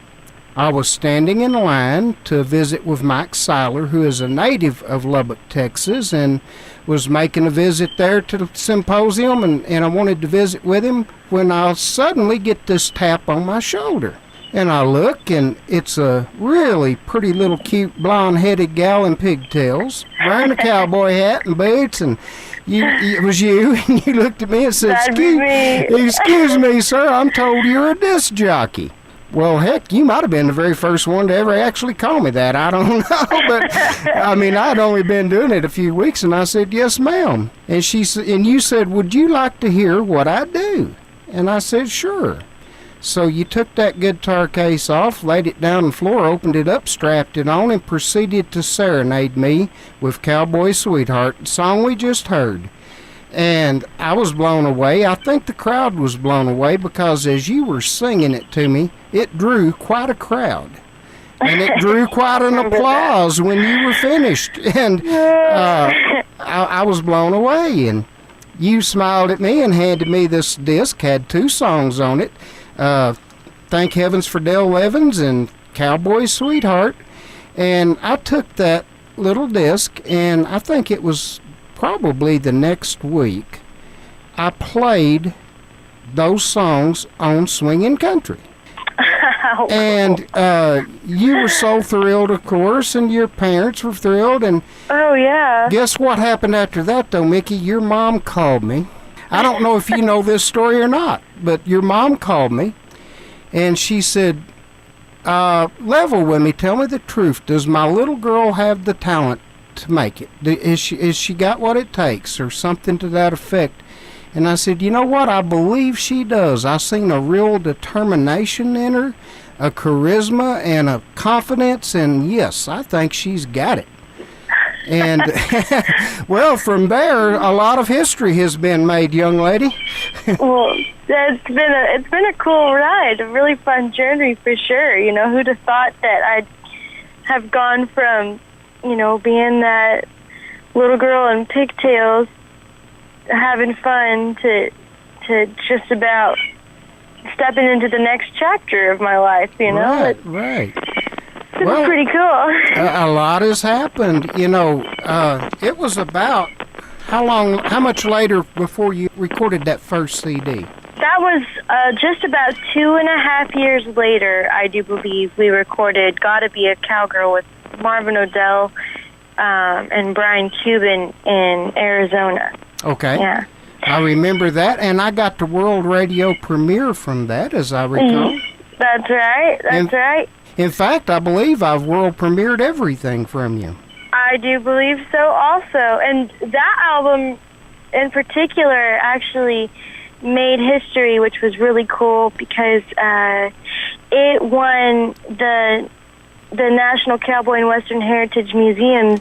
I was standing in line to visit with Mike Seiler, who is a native of Lubbock, Texas, and was making a visit there to the symposium, and I wanted to visit with him when I suddenly get this tap on my shoulder. And I look, and it's a really pretty little cute blonde-headed gal in pigtails, wearing a cowboy hat and boots, and it was you, and you looked at me and said, excuse me, sir, I'm told you're a disc jockey. Well, heck, you might have been the very first one to ever actually call me that. I don't know, but I mean, I'd only been doing it a few weeks, and I said, yes, ma'am. And you said, would you like to hear what I do? And I said, sure. So you took that guitar case off, laid it down on the floor, opened it up, strapped it on, and proceeded to serenade me with Cowboy Sweetheart, the song we just heard. And I was blown away. I think the crowd was blown away because as you were singing it to me, it drew quite a crowd. And it drew quite an applause when you were finished. And I was blown away. And you smiled at me and handed me this disc, had 2 songs on it. Thank Heavens for Dale Evans and Cowboy Sweetheart. And I took that little disc, and I think it was probably the next week, I played those songs on Swingin' Country. And you were so thrilled, of course, and your parents were thrilled. And oh, yeah. Guess what happened after that, though, Mickey? Your mom called me. I don't know if you know this story or not, but your mom called me, and she said, level with me, tell me the truth. Does my little girl have the talent to make it? Is she got what it takes, or something to that effect? And I said, you know what, I believe she does. I seen a real determination in her, a charisma and a confidence, and yes, I think she's got it. And well, from there, a lot of history has been made, young lady. Well, it's been a cool ride, a really fun journey for sure. You know, who'd have thought that I'd have gone from, you know, being that little girl in pigtails, having fun, to just about stepping into the next chapter of my life, you know? Right. Well, pretty cool. A lot has happened. You know, it was about how much later before you recorded that first CD? That was just about 2.5 years later, I do believe, we recorded Gotta Be a Cowgirl with Marvin Odell and Brian Cuban in Arizona. Okay. Yeah. I remember that, and I got the world radio premiere from that, as I recall. That's right. That's right. In fact, I believe I've world premiered everything from you. I do believe so also. And that album in particular actually made history, which was really cool because it won the National Cowboy and Western Heritage Museum's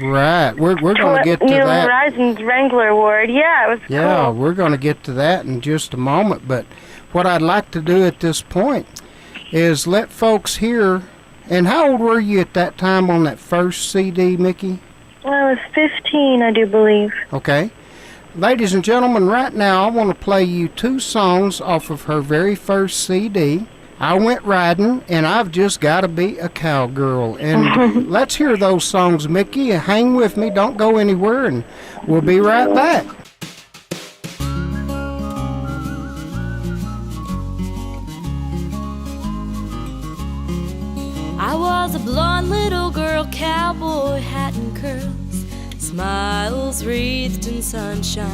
Right. We're going to get to New that. Horizons Wrangler Award. Yeah, it was cool. Yeah, we're going to get to that in just a moment. But what I'd like to do at this point is let folks hear. And how old were you at that time on that first CD, Mickey? I was 15, I do believe. Okay. Ladies and gentlemen, right now I want to play you 2 songs off of her very first CD. I Went Riding and I've Just Gotta Be a Cowgirl. And let's hear those songs, Mickey. Hang with me, don't go anywhere, and we'll be right back. I was a blonde little girl, cowboy hat and curls, smiles wreathed in sunshine.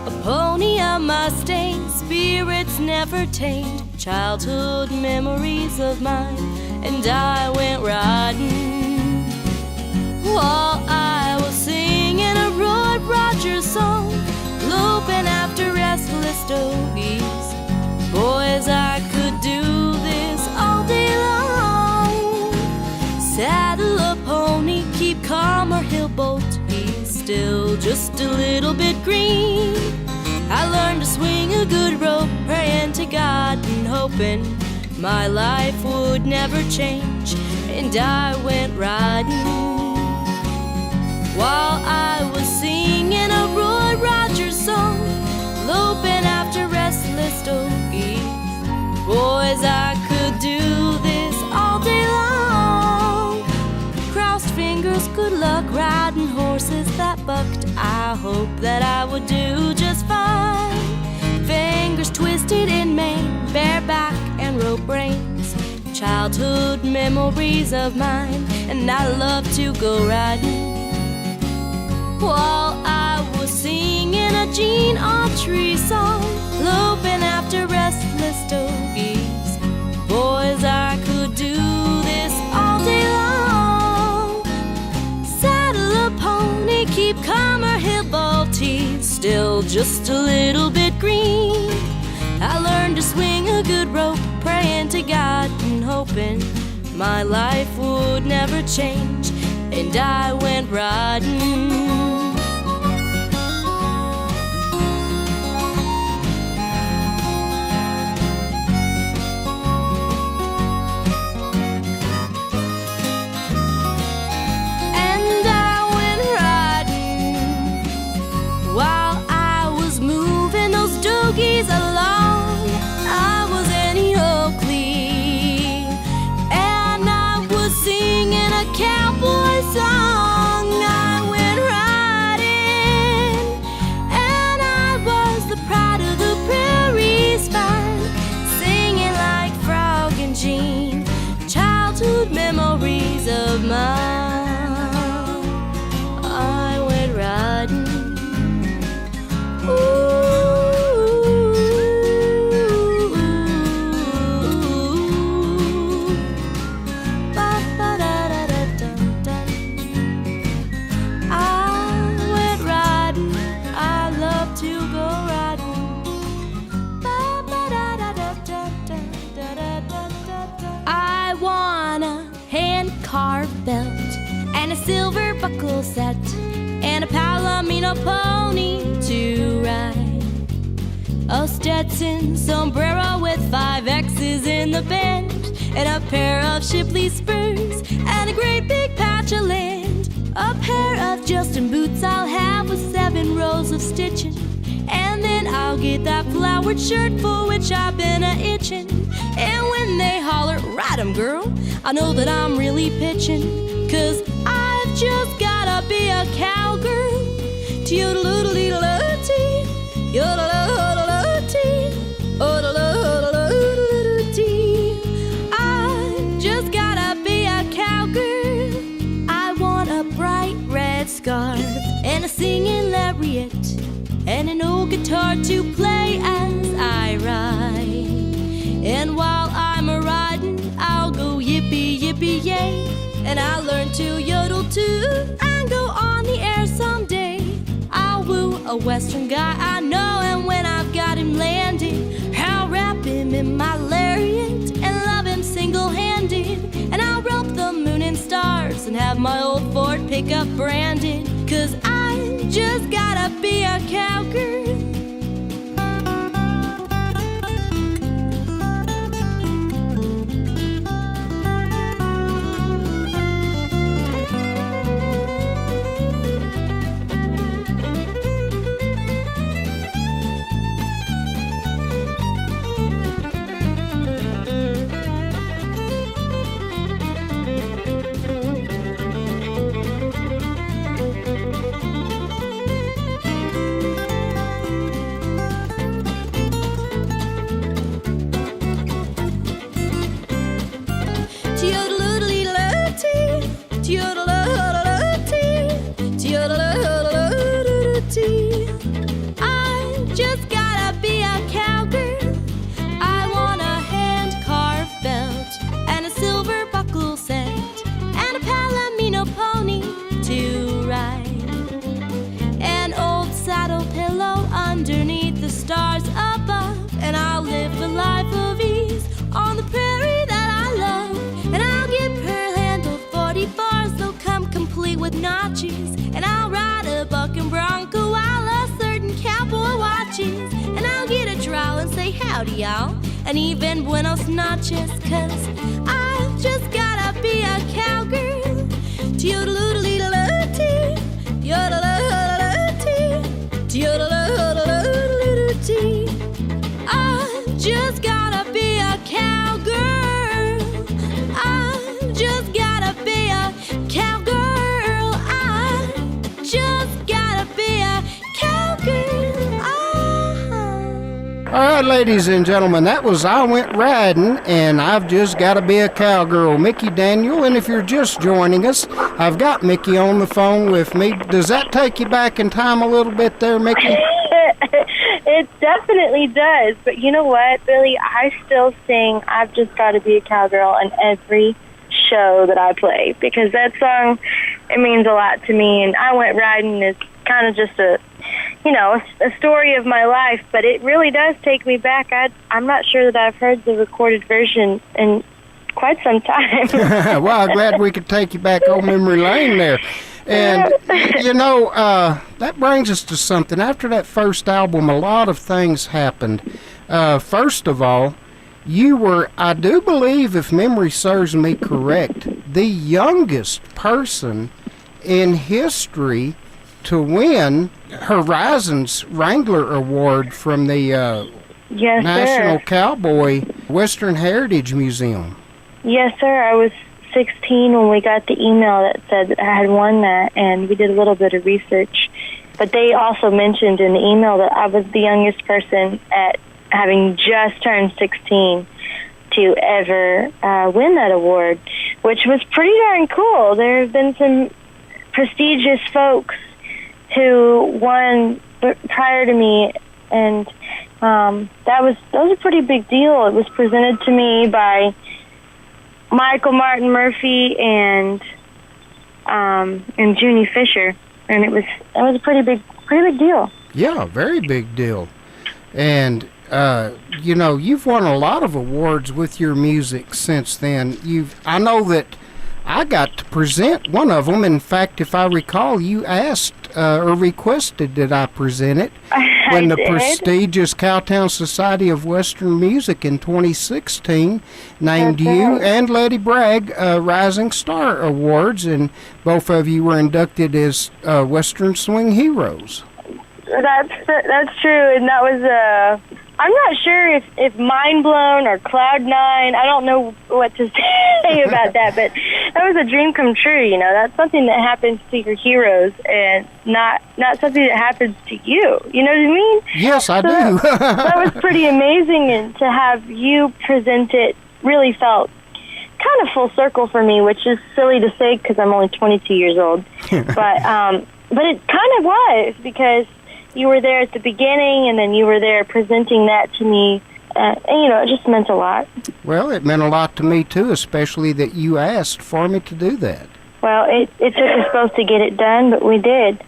A pony, a Mustang, spirits never tamed, childhood memories of mine. And I went riding while I was singing a Roy Rogers song, loping after restless dogies. Boys, I could do this all day long. Saddle a pony, keep calm or he'll bolt. He's still just a little bit green. I learned to swing a good rope, praying to God and hoping my life would never change. And I went riding while I was singing a Roy Rogers song, loping after restless dogies. Boys, I could do this all day long. Crossed fingers, good luck riding horses that bucked. I hope that I would do just fine. Fingers twisted in mane, bareback and rope reins, childhood memories of mine. And I love to go riding while I was singing a Gene Autry song, loping after restless dogies. Boys, I could do this all day long. Saddle a pony, keep calm or he'll bolt. He's still just a little bit green. I learned to swing a good rope, praying to God and hoping my life would never change. And I went riding. Along, I was in Oakley, and I was singing a cowboy song. I went riding, and I was the pride of the prairie's fine, singing like Frog and Jean, childhood memories of mine. I went riding. Ooh. Carved belt and a silver buckle set and a Palomino pony to ride, a Stetson sombrero with 5 X's in the bend, and a pair of Shipley spurs and a great big patch of land, a pair of Justin boots I'll have with 7 rows of stitching, And then I'll get that flowered shirt for which I've been a-itching. And when they holler, ride 'em, girl, I know that I'm really pitching. 'Cause I've just gotta be a cowgirl. Toodle-oodle-dee-dee-dee, yoodle-oodle-dee, oodle-oodle-dee. I just gotta be a cowgirl. I want a bright red scarf and a singing lariat and an old guitar to play as I ride. And while I'm a-riding, I'll go yippee, yippee, yay. And I'll learn to yodel too and go on the air someday. I'll woo a western guy I know, and when I've got him landed, I'll wrap him in my lariat and love him single-handed. And I'll rope the moon and stars and have my old Ford pickup branded. 'Cause I just gotta be a cowgirl. I just gotta be a cowgirl. I want a hand-carved belt and a silver buckle set and a palomino pony to ride. An old saddle pillow underneath the stars above. And I'll live a life of ease on the prairie that I love. And I'll get pearl-handled 44s, they'll come complete with notches. And I'll ride a bucking bronco while a certain cowboy watches. And I'll get a trowel and say howdy, y'all, and even buenos noches. 'Cause I've just gotta be a cowgirl. Toodle-oodle-dee-dee-dee, yoodle-oodle-dee, toodle-oodle-dee-dee. I've just gotta be a cowgirl. I've just gotta be a cowgirl. I've just gotta be a cowgirl. All right, ladies and gentlemen, that was I Went Riding, and I've Just Gotta Be a Cowgirl, Mickey Daniel. And if you're just joining us, I've got Mickey on the phone with me. Does that take you back in time a little bit there, Mickey? It definitely does. But you know what, Billy? I still sing I've Just Gotta Be a Cowgirl in every show that I play, because that song, it means a lot to me. And I Went Riding is kind of just a story of my life, but it really does take me back. I'm not sure that I've heard the recorded version in quite some time. Well, I'm glad we could take you back on memory lane there. And, that brings us to something. After that first album, a lot of things happened. First of all, you were, I do believe, if memory serves me correct, the youngest person in history to win Horizon's Wrangler Award from the Yes, National sir. Cowboy Western Heritage Museum. Yes, sir. I was 16 when we got the email that said that I had won that, and we did a little bit of research. But they also mentioned in the email that I was the youngest person at having just turned 16 to ever win that award, which was pretty darn cool. There have been some prestigious folks who won prior to me, and that was a pretty big deal. It was presented to me by Michael Martin Murphy and Junie Fisher, and that was a pretty big deal. Yeah, very big deal. And you've won a lot of awards with your music since then. I know that I got to present one of them. In fact, if I recall, you asked or requested that I present it when the prestigious Cowtown Society of Western Music in 2016 named you and Letty Bragg Rising Star Awards, and both of you were inducted as Western Swing Heroes. That's true, and that was I'm not sure if mind blown or cloud nine. I don't know what to say about that, but that was a dream come true. You know, that's something that happens to your heroes, and not something that happens to you. You know what I mean? Yes, I do. That was pretty amazing, and to have you present it really felt kind of full circle for me, which is silly to say because I'm only 22 years old, but it kind of was, because you were there at the beginning, and then you were there presenting that to me, and, you know, it just meant a lot. Well, it meant a lot to me, too, especially that you asked for me to do that. Well, it took us both to get it done, but we did.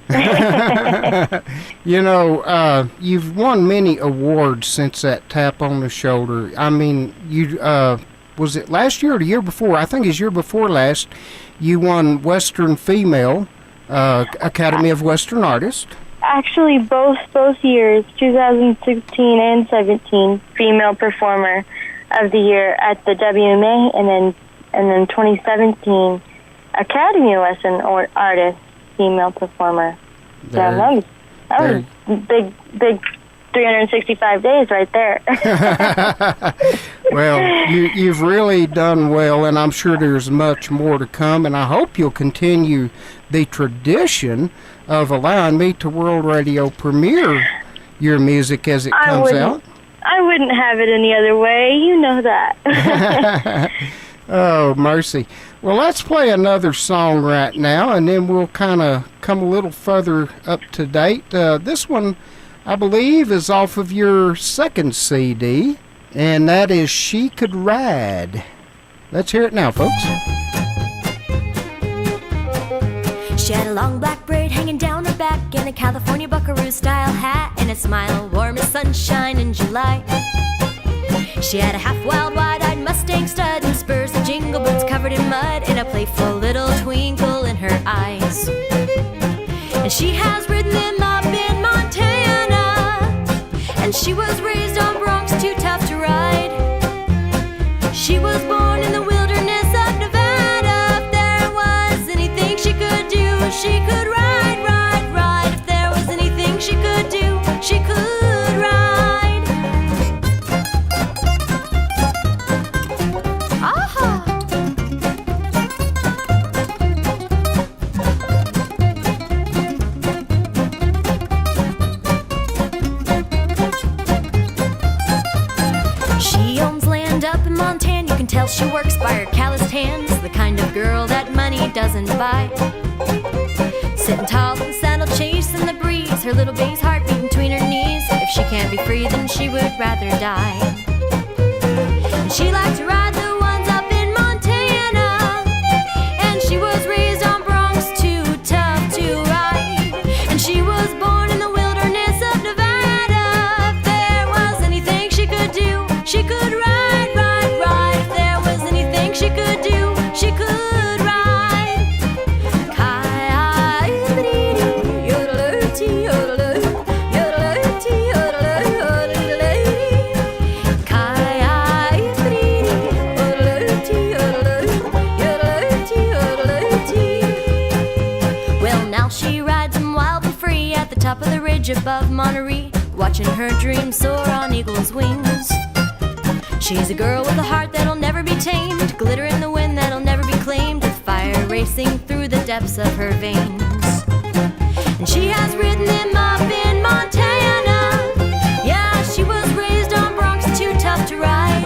You know, you've won many awards since that tap on the shoulder. I mean, you was it last year or the year before? I think it's year before last. You won Western Female Academy of Western Artists. Actually, both years, 2016 and 17, Female Performer of the Year at the WMA, and then 2017, Academy of Western Artist, Female Performer. That was big 365 days right there. Well, you've really done well, and I'm sure there's much more to come, and I hope you'll continue the tradition of allowing me to World Radio premiere your music as it comes out. I wouldn't have it any other way. You know that. Oh, mercy. Well, let's play another song right now, and then we'll kind of come a little further up to date. This one, I believe, is off of your second CD, and that is She Could Ride. Let's hear it now, folks. She had a long black braid hanging down her back, and a California buckaroo-style hat, and a smile warm as sunshine in July. She had a half-wild, wide-eyed Mustang stud, and spurs and jingle boots covered in mud, and a playful little twinkle in her eyes. And she has ridden them up in Montana, and she was raised on broncs too tough to ride. She was born in the wilderness of Nevada. If there was anything she could do, she could ride, ride, ride. If there was anything she could do, she could ride. Aha! She owns land up in Montana. You can tell she works by her calloused hands, the kind of girl that money doesn't buy. Sitting tall in saddle, chasing the breeze, her little baby's heart beating between her knees. If she can't be free, then she would rather die. And she liked to ride the ones up in Montana, and she was raised on broncs too tough to ride. And she was born in the wilderness of Nevada. If there was anything she could do, she could ride, ride, ride. If there was anything she could do, she could ride. Top of the ridge above Monterey, watching her dreams soar on eagle's wings. She's a girl with a heart that'll never be tamed, glitter in the wind that'll never be claimed, with fire racing through the depths of her veins. And she has ridden them up in Montana. Yeah, she was raised on broncs too tough to ride.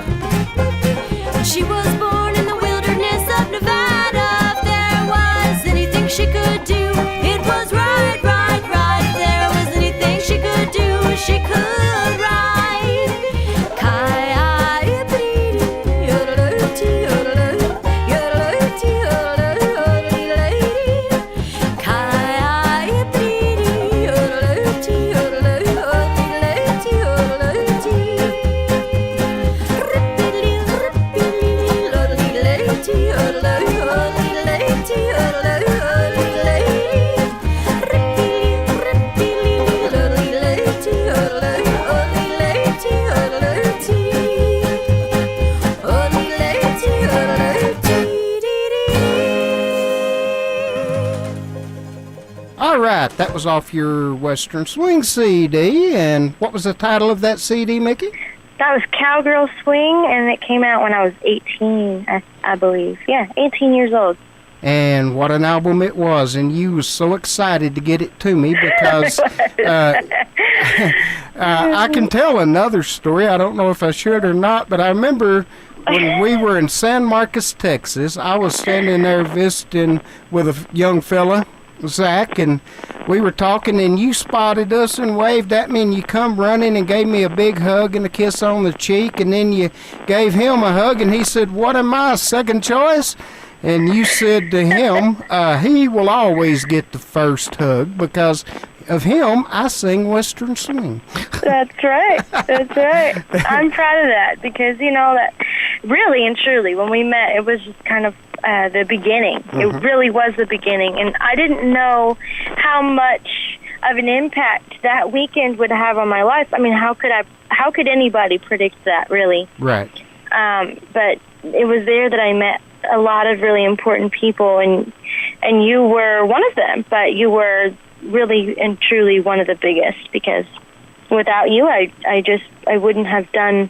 And she was born in the wilderness of Nevada. If there was anything she could do, it was ride, ride, ride. If there was anything she could do, she could ride. All right, that was off your Western Swing CD. And what was the title of that CD, Mickey? That was Cowgirl Swing, and it came out when I was 18, I believe. Yeah, 18 years old. And what an album it was, and you was so excited to get it to me because I can tell another story. I don't know if I should or not, but I remember when we were in San Marcos, Texas, I was standing there visiting with a young fella, Zach, and we were talking, and you spotted us and waved at me, and you come running and gave me a big hug and a kiss on the cheek, and then you gave him a hug, and he said, "What am I, second choice?" And you said to him, he will always get the first hug because of him, I sing Western Swing. That's right. That's right. I'm proud of that because, that really and truly, when we met, it was just kind of the beginning. Mm-hmm. It really was the beginning. And I didn't know how much of an impact that weekend would have on my life. I mean, how could anybody predict that, really? Right. But it was there that I met a lot of really important people, and you were one of them, but you were really and truly one of the biggest, because without you, I wouldn't have done,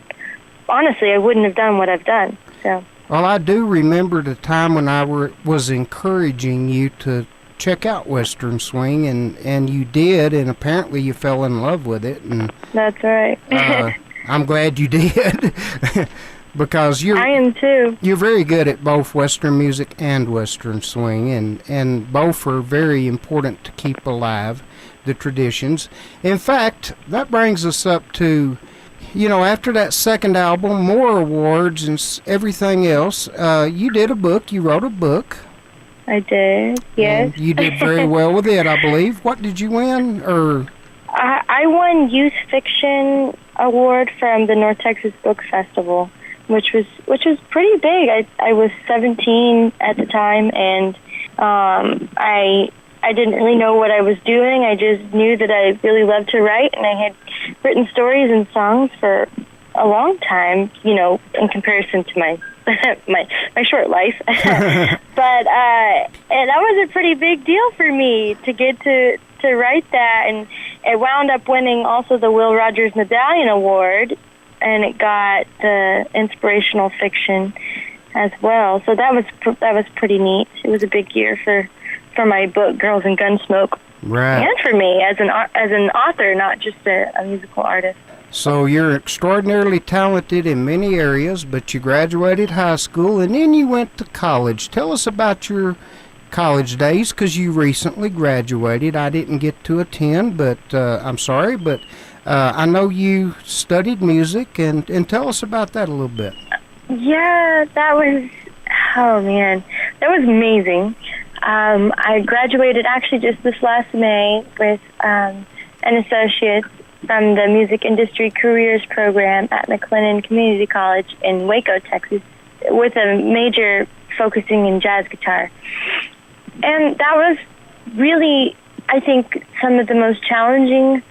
honestly, I wouldn't have done what I've done. So. Well, I do remember the time when I was encouraging you to check out Western Swing, and you did, and apparently you fell in love with it. And that's right. I'm glad you did. Because I am too. You're very good at both Western music and Western Swing, and both are very important to keep alive, the traditions. In fact, that brings us up to, after that second album, more awards and everything else, you did a book. You wrote a book. I did, yes. And you did very well with it, I believe. What did you win? I won Youth Fiction Award from the North Texas Book Festival, which was pretty big. I was 17 at the time, and I didn't really know what I was doing. I just knew that I really loved to write, and I had written stories and songs for a long time, in comparison to my my short life. But and that was a pretty big deal for me to get to write that, and it wound up winning also the Will Rogers Medallion Award, and it got the inspirational fiction as well. So that was pretty neat. It was a big year for my book, Girls and Gunsmoke, right? And for me as an author, not just a musical artist. So you're extraordinarily talented in many areas, but you graduated high school and then you went to college. Tell us about your college days, because you recently graduated. I didn't get to attend, but I'm sorry, but I know you studied music, and tell us about that a little bit. Yeah, that was amazing. I graduated actually just this last May with an associate's from the Music Industry Careers Program at McLennan Community College in Waco, Texas, with a major focusing in jazz guitar. And that was really, I think, some of the most challenging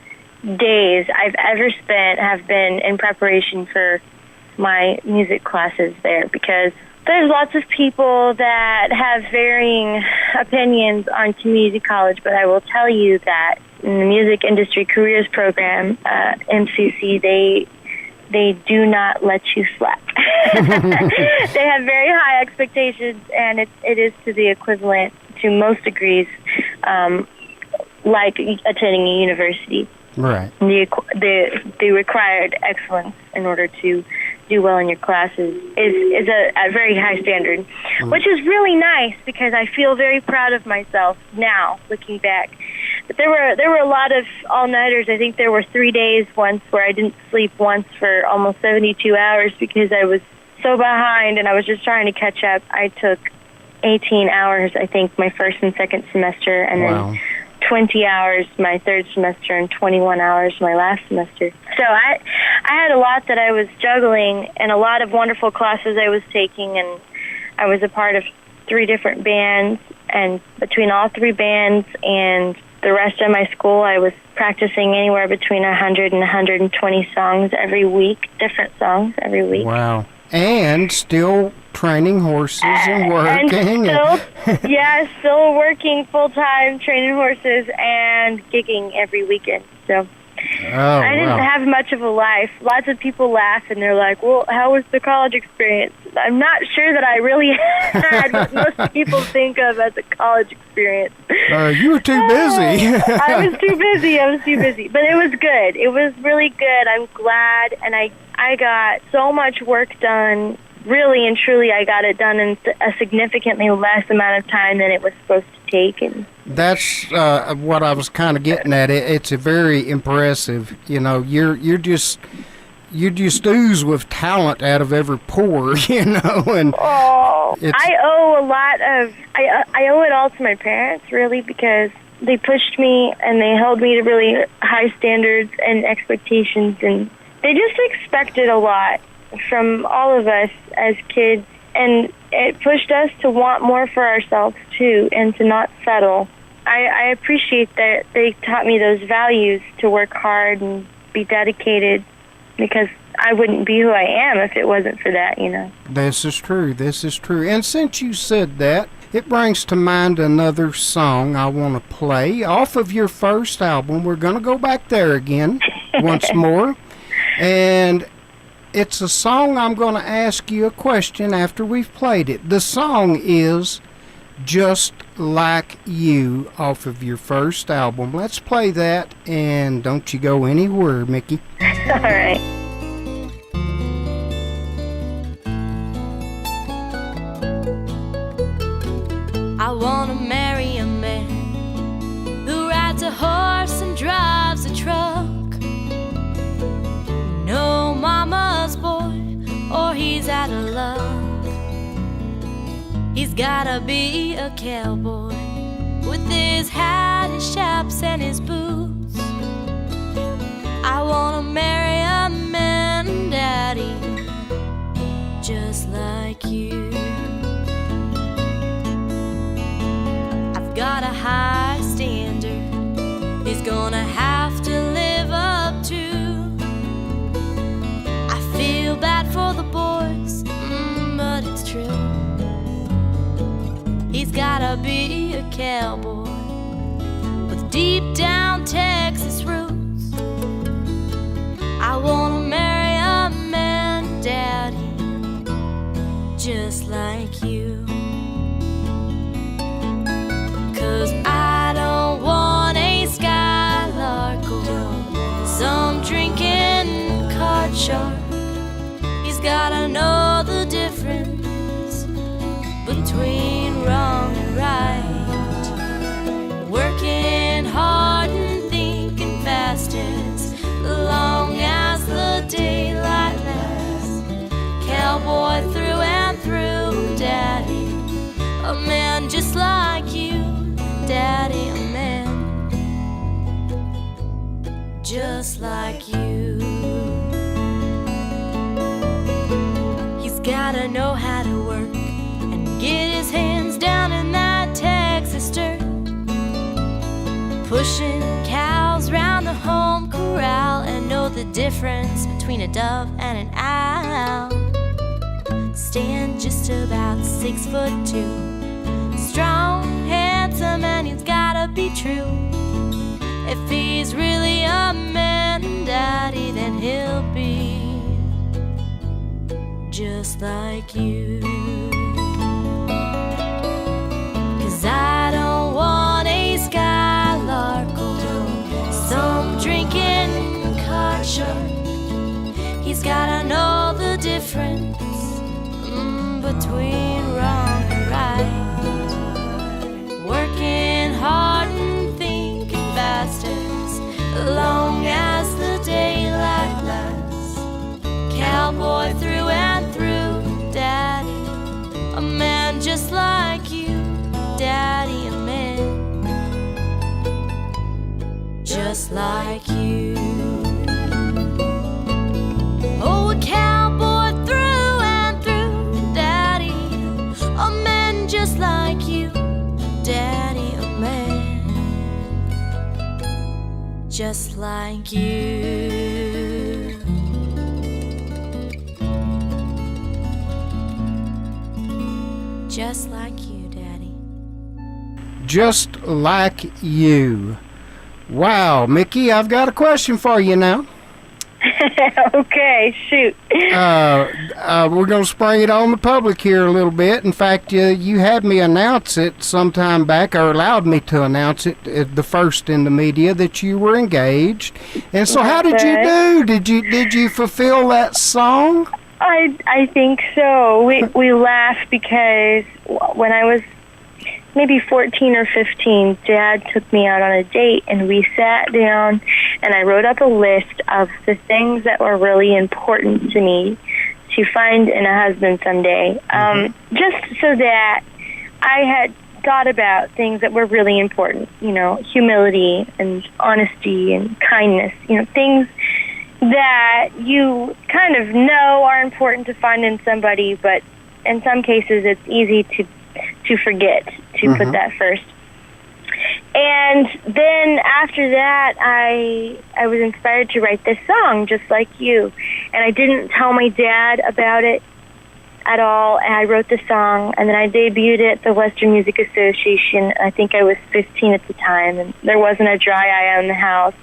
days I've ever spent have been in preparation for my music classes there, because there's lots of people that have varying opinions on community college, but I will tell you that in the Music Industry Careers Program, MCC, they do not let you slack. They have very high expectations, and it is to the equivalent, to most degrees, like attending a university. Right. The required excellence in order to do well in your classes is a very high standard, which is really nice, because I feel very proud of myself now, looking back. But there were a lot of all-nighters. I think there were 3 days once where I didn't sleep once for almost 72 hours because I was so behind and I was just trying to catch up. I took 18 hours, I think, my first and second semester, and then 20 hours my third semester, and 21 hours my last semester. So I had a lot that I was juggling, and a lot of wonderful classes I was taking, and I was a part of 3 different bands, and between all 3 bands and the rest of my school, I was practicing anywhere between 100 and 120 songs every week, different songs every week. Wow. And still training horses and working. Still working full-time, training horses and gigging every weekend. So I didn't have much of a life. Lots of people laugh and they're like, well, how was the college experience? I'm not sure that I really had what most people think of as a college experience. You were too busy. I was too busy. But it was good. It was really good. I'm glad. And I got so much work done. Really and truly, I got it done in a significantly less amount of time than it was supposed to take. And that's what I was kind of getting at. It's a very impressive. You know, you just ooze with talent out of every pore. You know, and I owe a lot of I owe it all to my parents, really, because they pushed me and they held me to really high standards and expectations, and they just expected a lot from all of us as kids, and it pushed us to want more for ourselves too, and to not settle. I appreciate that they taught me those values, to work hard and be dedicated, because I wouldn't be who I am if it wasn't for that, you know. This is true. And since you said that, it brings to mind another song I want to play off of your first album. We're going to go back there again once more. And it's a song I'm going to ask you a question after we've played it. The song is Just Like You off of your first album. Let's play that, and don't you go anywhere, Mickey. All right. I want to marry a man who rides a horse and drives a truck. No mama's boy, or he's out of luck. He's gotta be a cowboy with his hat, his chaps, and his boots. I wanna marry a man, Daddy, just like you. I've got a high standard he's gonna have to live up to. Feel bad for the boys, but it's true. He's gotta be a cowboy with deep down Texas roots. I wanna marry a man, Daddy, just like you. 'Cause I don't want a skylark or some drinking card shark. He's gotta know the difference between wrong and right. Working hard and thinking fast as long as the daylight lasts. Cowboy through and through, Daddy, a man just like you. Daddy, a man just like you. Gotta know how to work and get his hands down in that Texas dirt, pushing cows round the home corral, and know the difference between a dove and an owl. Stand just about 6'2", strong, handsome, and he's gotta be true. If he's really a man, Daddy, then he'll be just like you. 'Cause I don't want a skylark or some drinking card shark. He's gotta know the difference between wrong and right. Working hard and thinking fast as long as the daylight lasts. Cowboy through and through, Daddy, a man just like you. Daddy, a man just like you. Oh, a cowboy through and through, Daddy, a man just like you. Daddy, a man just like you. just like you, Daddy. Just like you. Wow, Mickey, I've got a question for you now. Okay, shoot. We're going to spring it on the public here a little bit. In fact, you had me announce it sometime back, or allowed me to announce it, the first in the media, that you were engaged. And so how did you do? Did you fulfill that song? I think so. We laughed because when I was maybe 14 or 15, Dad took me out on a date, and we sat down, and I wrote up a list of the things that were really important to me to find in a husband someday, just so that I had thought about things that were really important, humility and honesty and kindness, things that you kind of know are important to find in somebody, but in some cases it's easy to forget to put that first. And then after that, I was inspired to write this song, Just Like You. And I didn't tell my dad about it at all. And I wrote the song, and then I debuted it at the Western Music Association. I think I was 15 at the time, and there wasn't a dry eye on the house.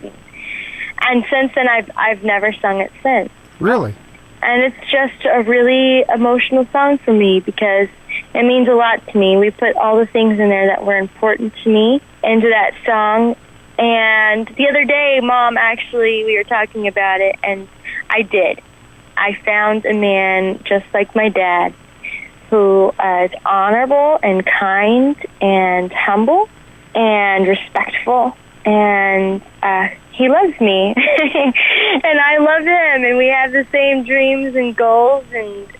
And since then, I've never sung it since. Really? And it's just a really emotional song for me because it means a lot to me. We put all the things in there that were important to me into that song. And the other day, Mom, actually, we were talking about it, and I did. I found a man just like my dad who is honorable and kind and humble and respectful, and he loves me, and I love him, and we have the same dreams and goals,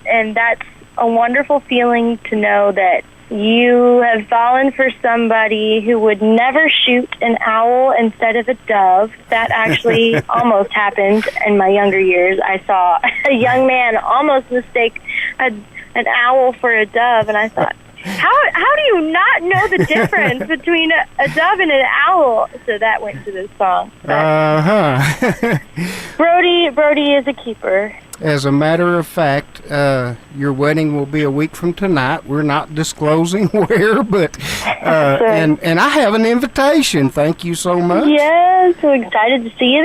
and that's a wonderful feeling to know that you have fallen for somebody who would never shoot an owl instead of a dove. That actually almost happened in my younger years. I saw a young man almost mistake an owl for a dove, and I thought, how do you not know the difference between a dove and an owl? So that went to this song. Brody is a keeper. As a matter of fact, your wedding will be a week from tonight. We're not disclosing where, but and I have an invitation. Thank you so much. Yeah, so excited to see you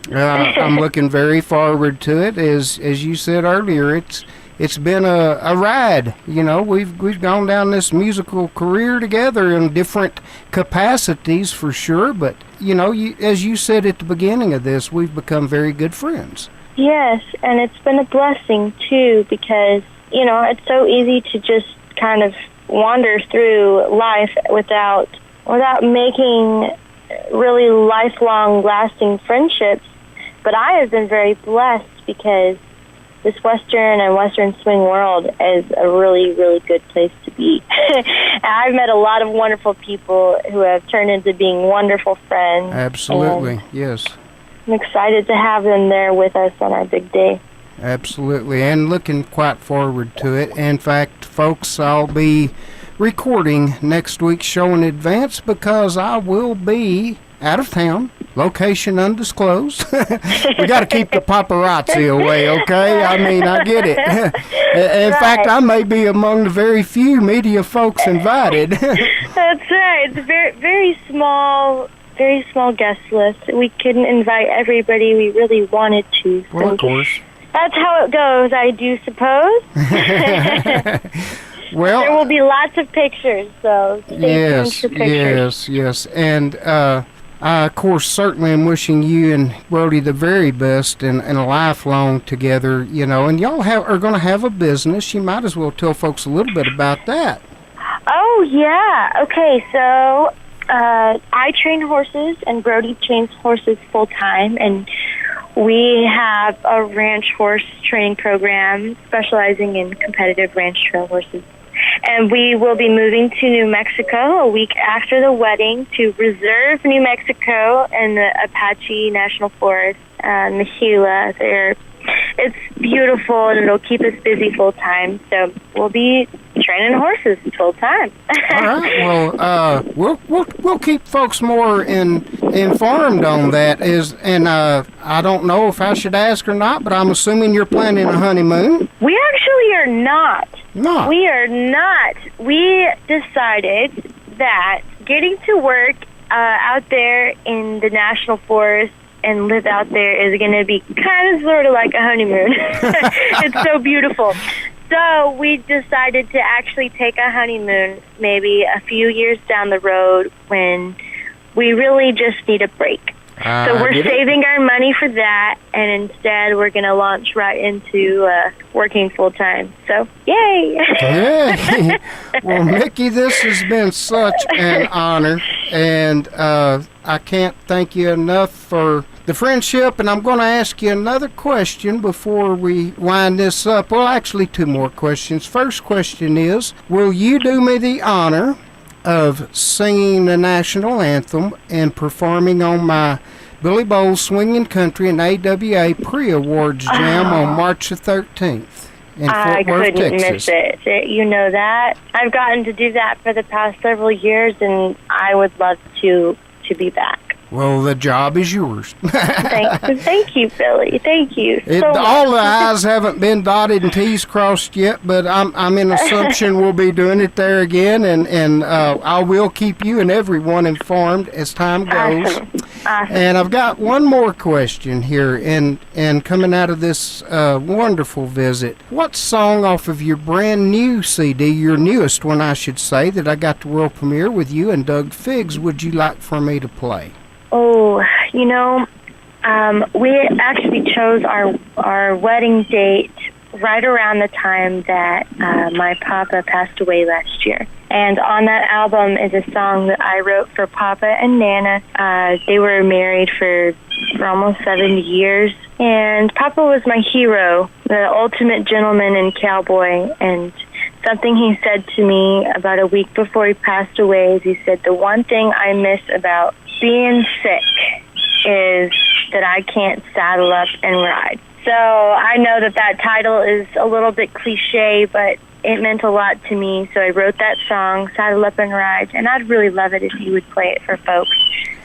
there. I'm looking very forward to it. As you said earlier, it's been a ride. We've gone down this musical career together in different capacities for sure. But as you said at the beginning of this, we've become very good friends. Yes, and it's been a blessing, too, because, it's so easy to just kind of wander through life without making really lifelong, lasting friendships. But I have been very blessed because this Western and Western swing world is a really, really good place to be. I've met a lot of wonderful people who have turned into being wonderful friends. Absolutely, yes. I'm excited to have them there with us on our big day. Absolutely, and looking quite forward to it. In fact, folks, I'll be recording next week's show in advance because I will be out of town, location undisclosed. We got to keep the paparazzi away, okay? I mean, I get it. In fact, I may be among the very few media folks invited. That's right. It's a very small guest list. We couldn't invite everybody we really wanted to. Well, of course. That's how it goes, I do suppose. Well, there will be lots of pictures, so stay tuned for pictures. Yes. And I, of course, certainly am wishing you and Brody the very best and a lifelong together, and y'all are going to have a business. You might as well tell folks a little bit about that. Oh, yeah. Okay, so I train horses, and Brody trains horses full-time, and we have a ranch horse training program specializing in competitive ranch trail horses. And we will be moving to New Mexico a week after the wedding to Reserve, New Mexico, and the Apache National Forest, the Gila there. It's beautiful, and it'll keep us busy full-time. So we'll be training horses full-time. All right. Well, we'll keep folks more informed on that. I don't know if I should ask or not, but I'm assuming you're planning a honeymoon. We actually are not. No. We are not. We decided that getting to work out there in the national forest and live out there is going to be kind of sort of like a honeymoon. It's so beautiful. So we decided to actually take a honeymoon maybe a few years down the road when we really just need a break. So we're saving our money for that, and instead we're going to launch right into working full-time. So, yay! Hey. Well, Mickey, this has been such an honor, and I can't thank you enough for the friendship, and I'm going to ask you another question before we wind this up. Well, actually, two more questions. First question is, will you do me the honor of singing the national anthem and performing on my Billy Bowles Swinging Country and AWA Pre-Awards Jam on March the 13th in Fort Worth, couldn't Texas? miss it. You know that. I've gotten to do that for the past several years, and I would love to be back. Well, the job is yours. Thank you, Billy. Thank you so much. All the I's haven't been dotted and T's crossed yet, but I'm in assumption we'll be doing it there again, and I will keep you and everyone informed as time goes. Awesome. And I've got one more question here, and coming out of this wonderful visit, what song off of your brand new CD, your newest one I should say, that I got the world premiere with you and Doug Figgs, would you like for me to play? Oh, we actually chose our wedding date right around the time that my papa passed away last year. And on that album is a song that I wrote for Papa and Nana. They were married for almost 70 years. And Papa was my hero, the ultimate gentleman and cowboy. And something he said to me about a week before he passed away is he said, the one thing I miss about being sick is that I can't saddle up and ride. So I know that title is a little bit cliche, but it meant a lot to me. So I wrote that song, Saddle Up and Ride, and I'd really love it if you would play it for folks,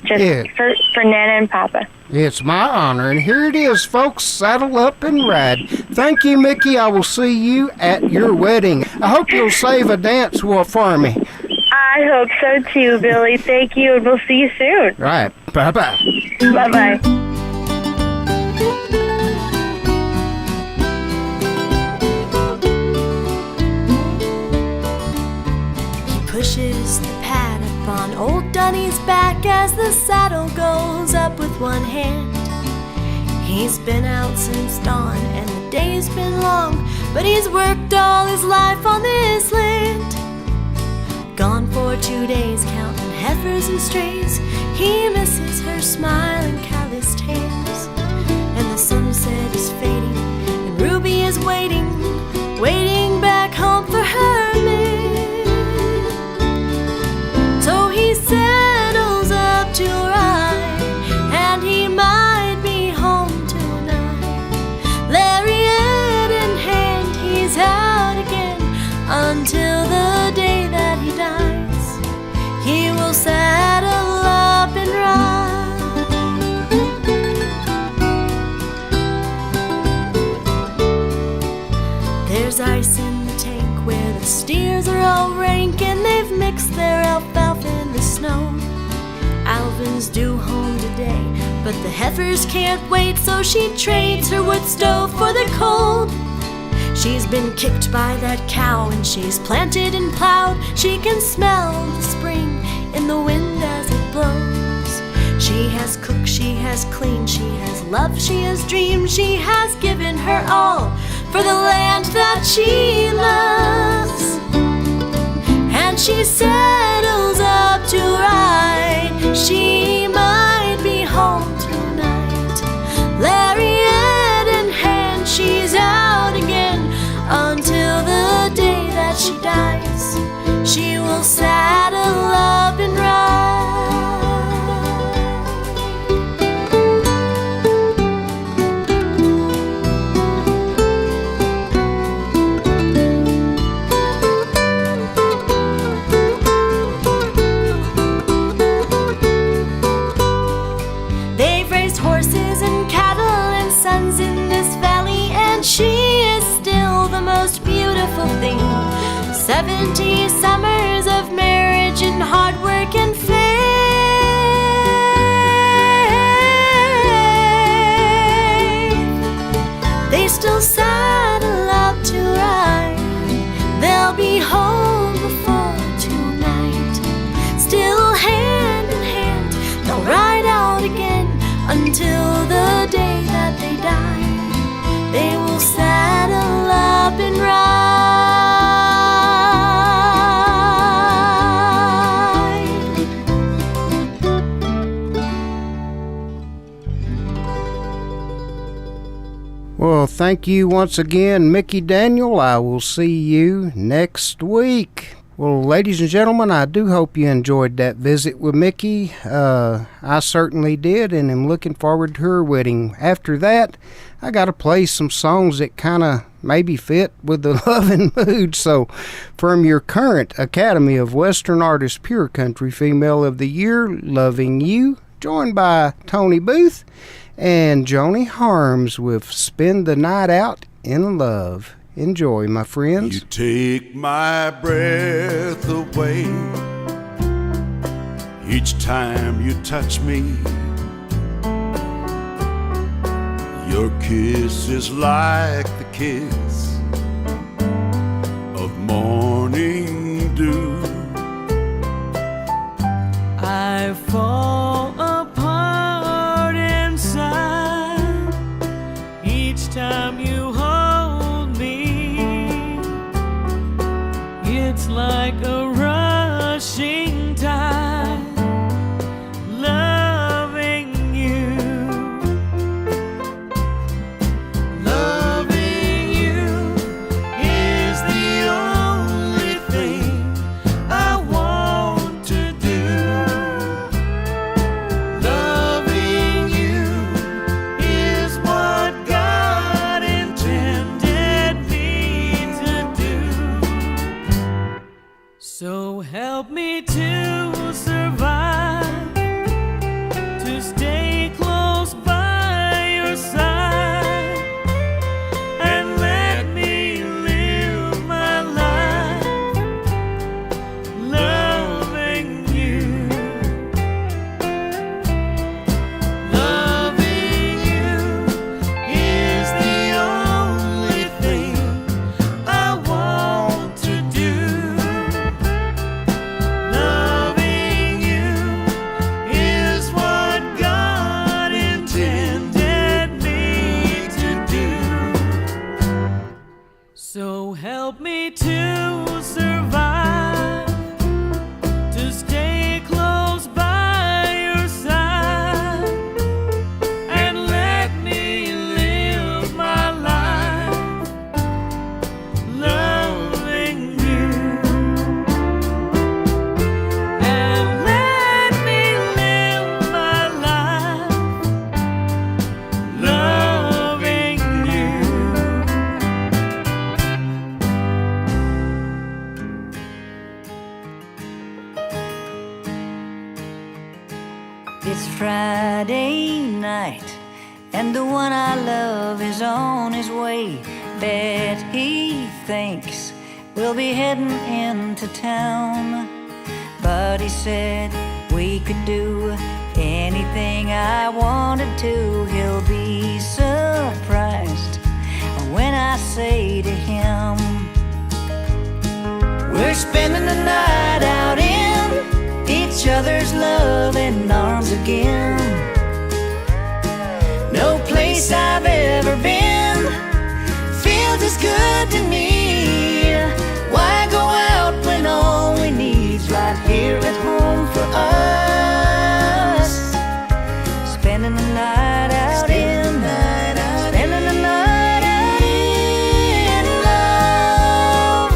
just for Nana and Papa. It's my honor, and here it is, folks. Saddle up and ride. Thank you, Mickey. I will see you at your wedding. I hope you'll save a dance for me. I hope so too, Billy. Thank you, and we'll see you soon. Right. Bye-bye. Bye-bye. Pushes the pad up on old Dunny's back as the saddle goes up with one hand. He's been out since dawn and the day's been long, but he's worked all his life on this land. Gone for 2 days counting heifers and strays. He misses her smile and calloused hands. And the sunset is fading and Ruby is waiting back home for her man. So he settles up to ride, and he might be home tonight. Lariat in hand, he's out again until the day that he dies. He will saddle up and ride. There's ice in the tank where the steers are all rank, and they've mixed their alfalfa in the snow. Alvin's due home today, but the heifers can't wait, so she trades her wood stove for the cold. She's been kicked by that cow, and she's planted and plowed. She can smell the spring in the wind as it blows. She has cooked, she has cleaned, she has loved, she has dreamed. She has given her all for the land that she loves. And she settles up to ride. She might be home tonight. Lariat in hand, she's out again until the day that she dies. She will saddle up and ride. 70 summers of marriage and hard work and faith. They still saddle out to ride. They'll be home before tonight. Still hand in hand, they'll ride out again until the day that they die. They will saddle up and ride. Well, thank you once again, Mickey Daniel. I will see you next week. Well, ladies and gentlemen, I do hope you enjoyed that visit with Mickey. I certainly did, and am looking forward to her wedding. After that, I got to play some songs that kind of maybe fit with the loving mood. So, from your current Academy of Western Artists Pure Country Female of the Year, Loving You, joined by Tony Booth and Joni Harms with Spend the Night Out in Love. Enjoy, my friends. You take my breath away each time you touch me. Your kiss is like the kiss of morning dew. I fall apart inside each time you hold me. It's like a rushing tide, loving you. Loving you is the only thing I want to do. Loving you is what God intended me to do. So help me to survive, to stay close by your side, and let me live my life loving you. Loving you is the only thing I want to do. Loving you is what God intended me to do. So help me to survive, to stay close by your side, and let me live my life loving you. And let me live my life loving you. It's Friday night, and the one I love is on his way. Bet he thinks we'll be heading into town, but he said we could do anything I wanted to. He'll be surprised when I say to him, we're spending the night out in each other's loving arms again. No place I've ever been feels as good to me. Why go out when all we need's right here at home for us? Spending the night out in, spending the night out in love.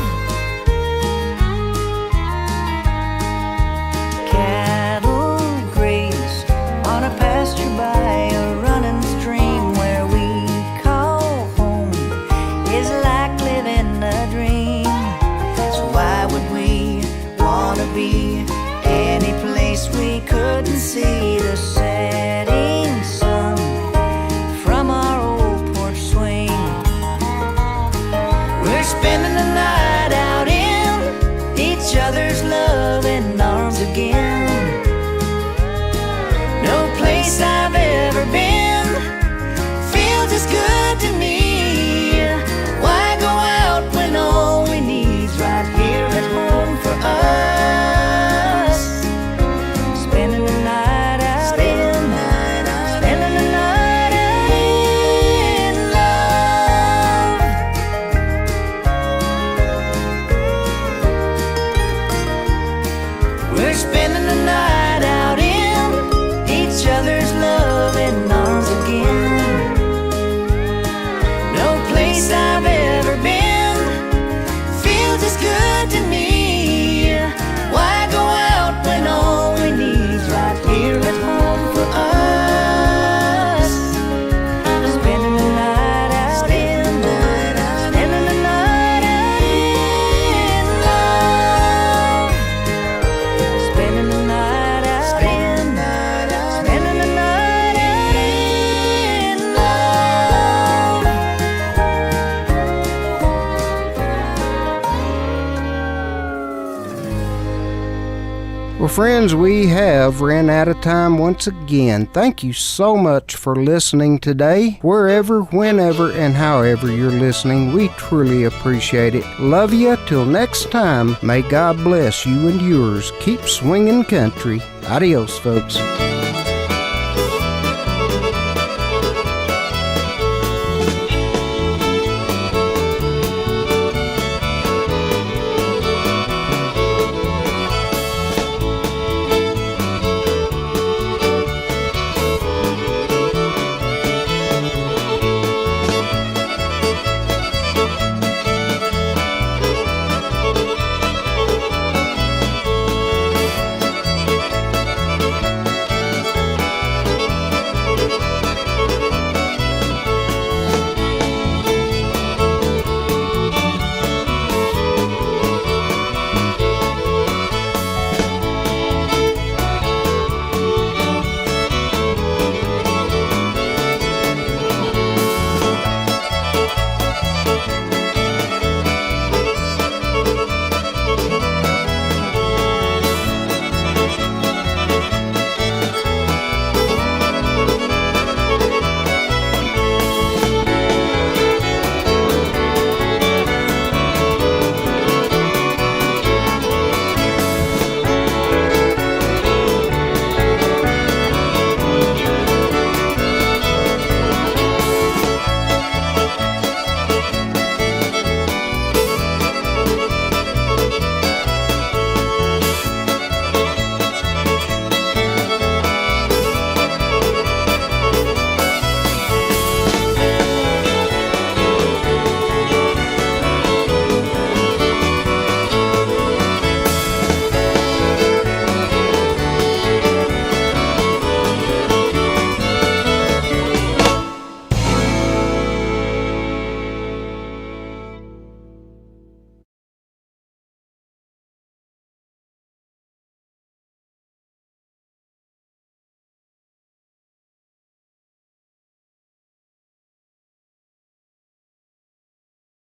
Cattle graze on a pasture by a running stream. Where we call home is like living friends, we have ran out of time once again. Thank you so much for listening today. Wherever, whenever, and however you're listening, we truly appreciate it. Love you. Till next time, may God bless you and yours. Keep swinging country. Adios, folks.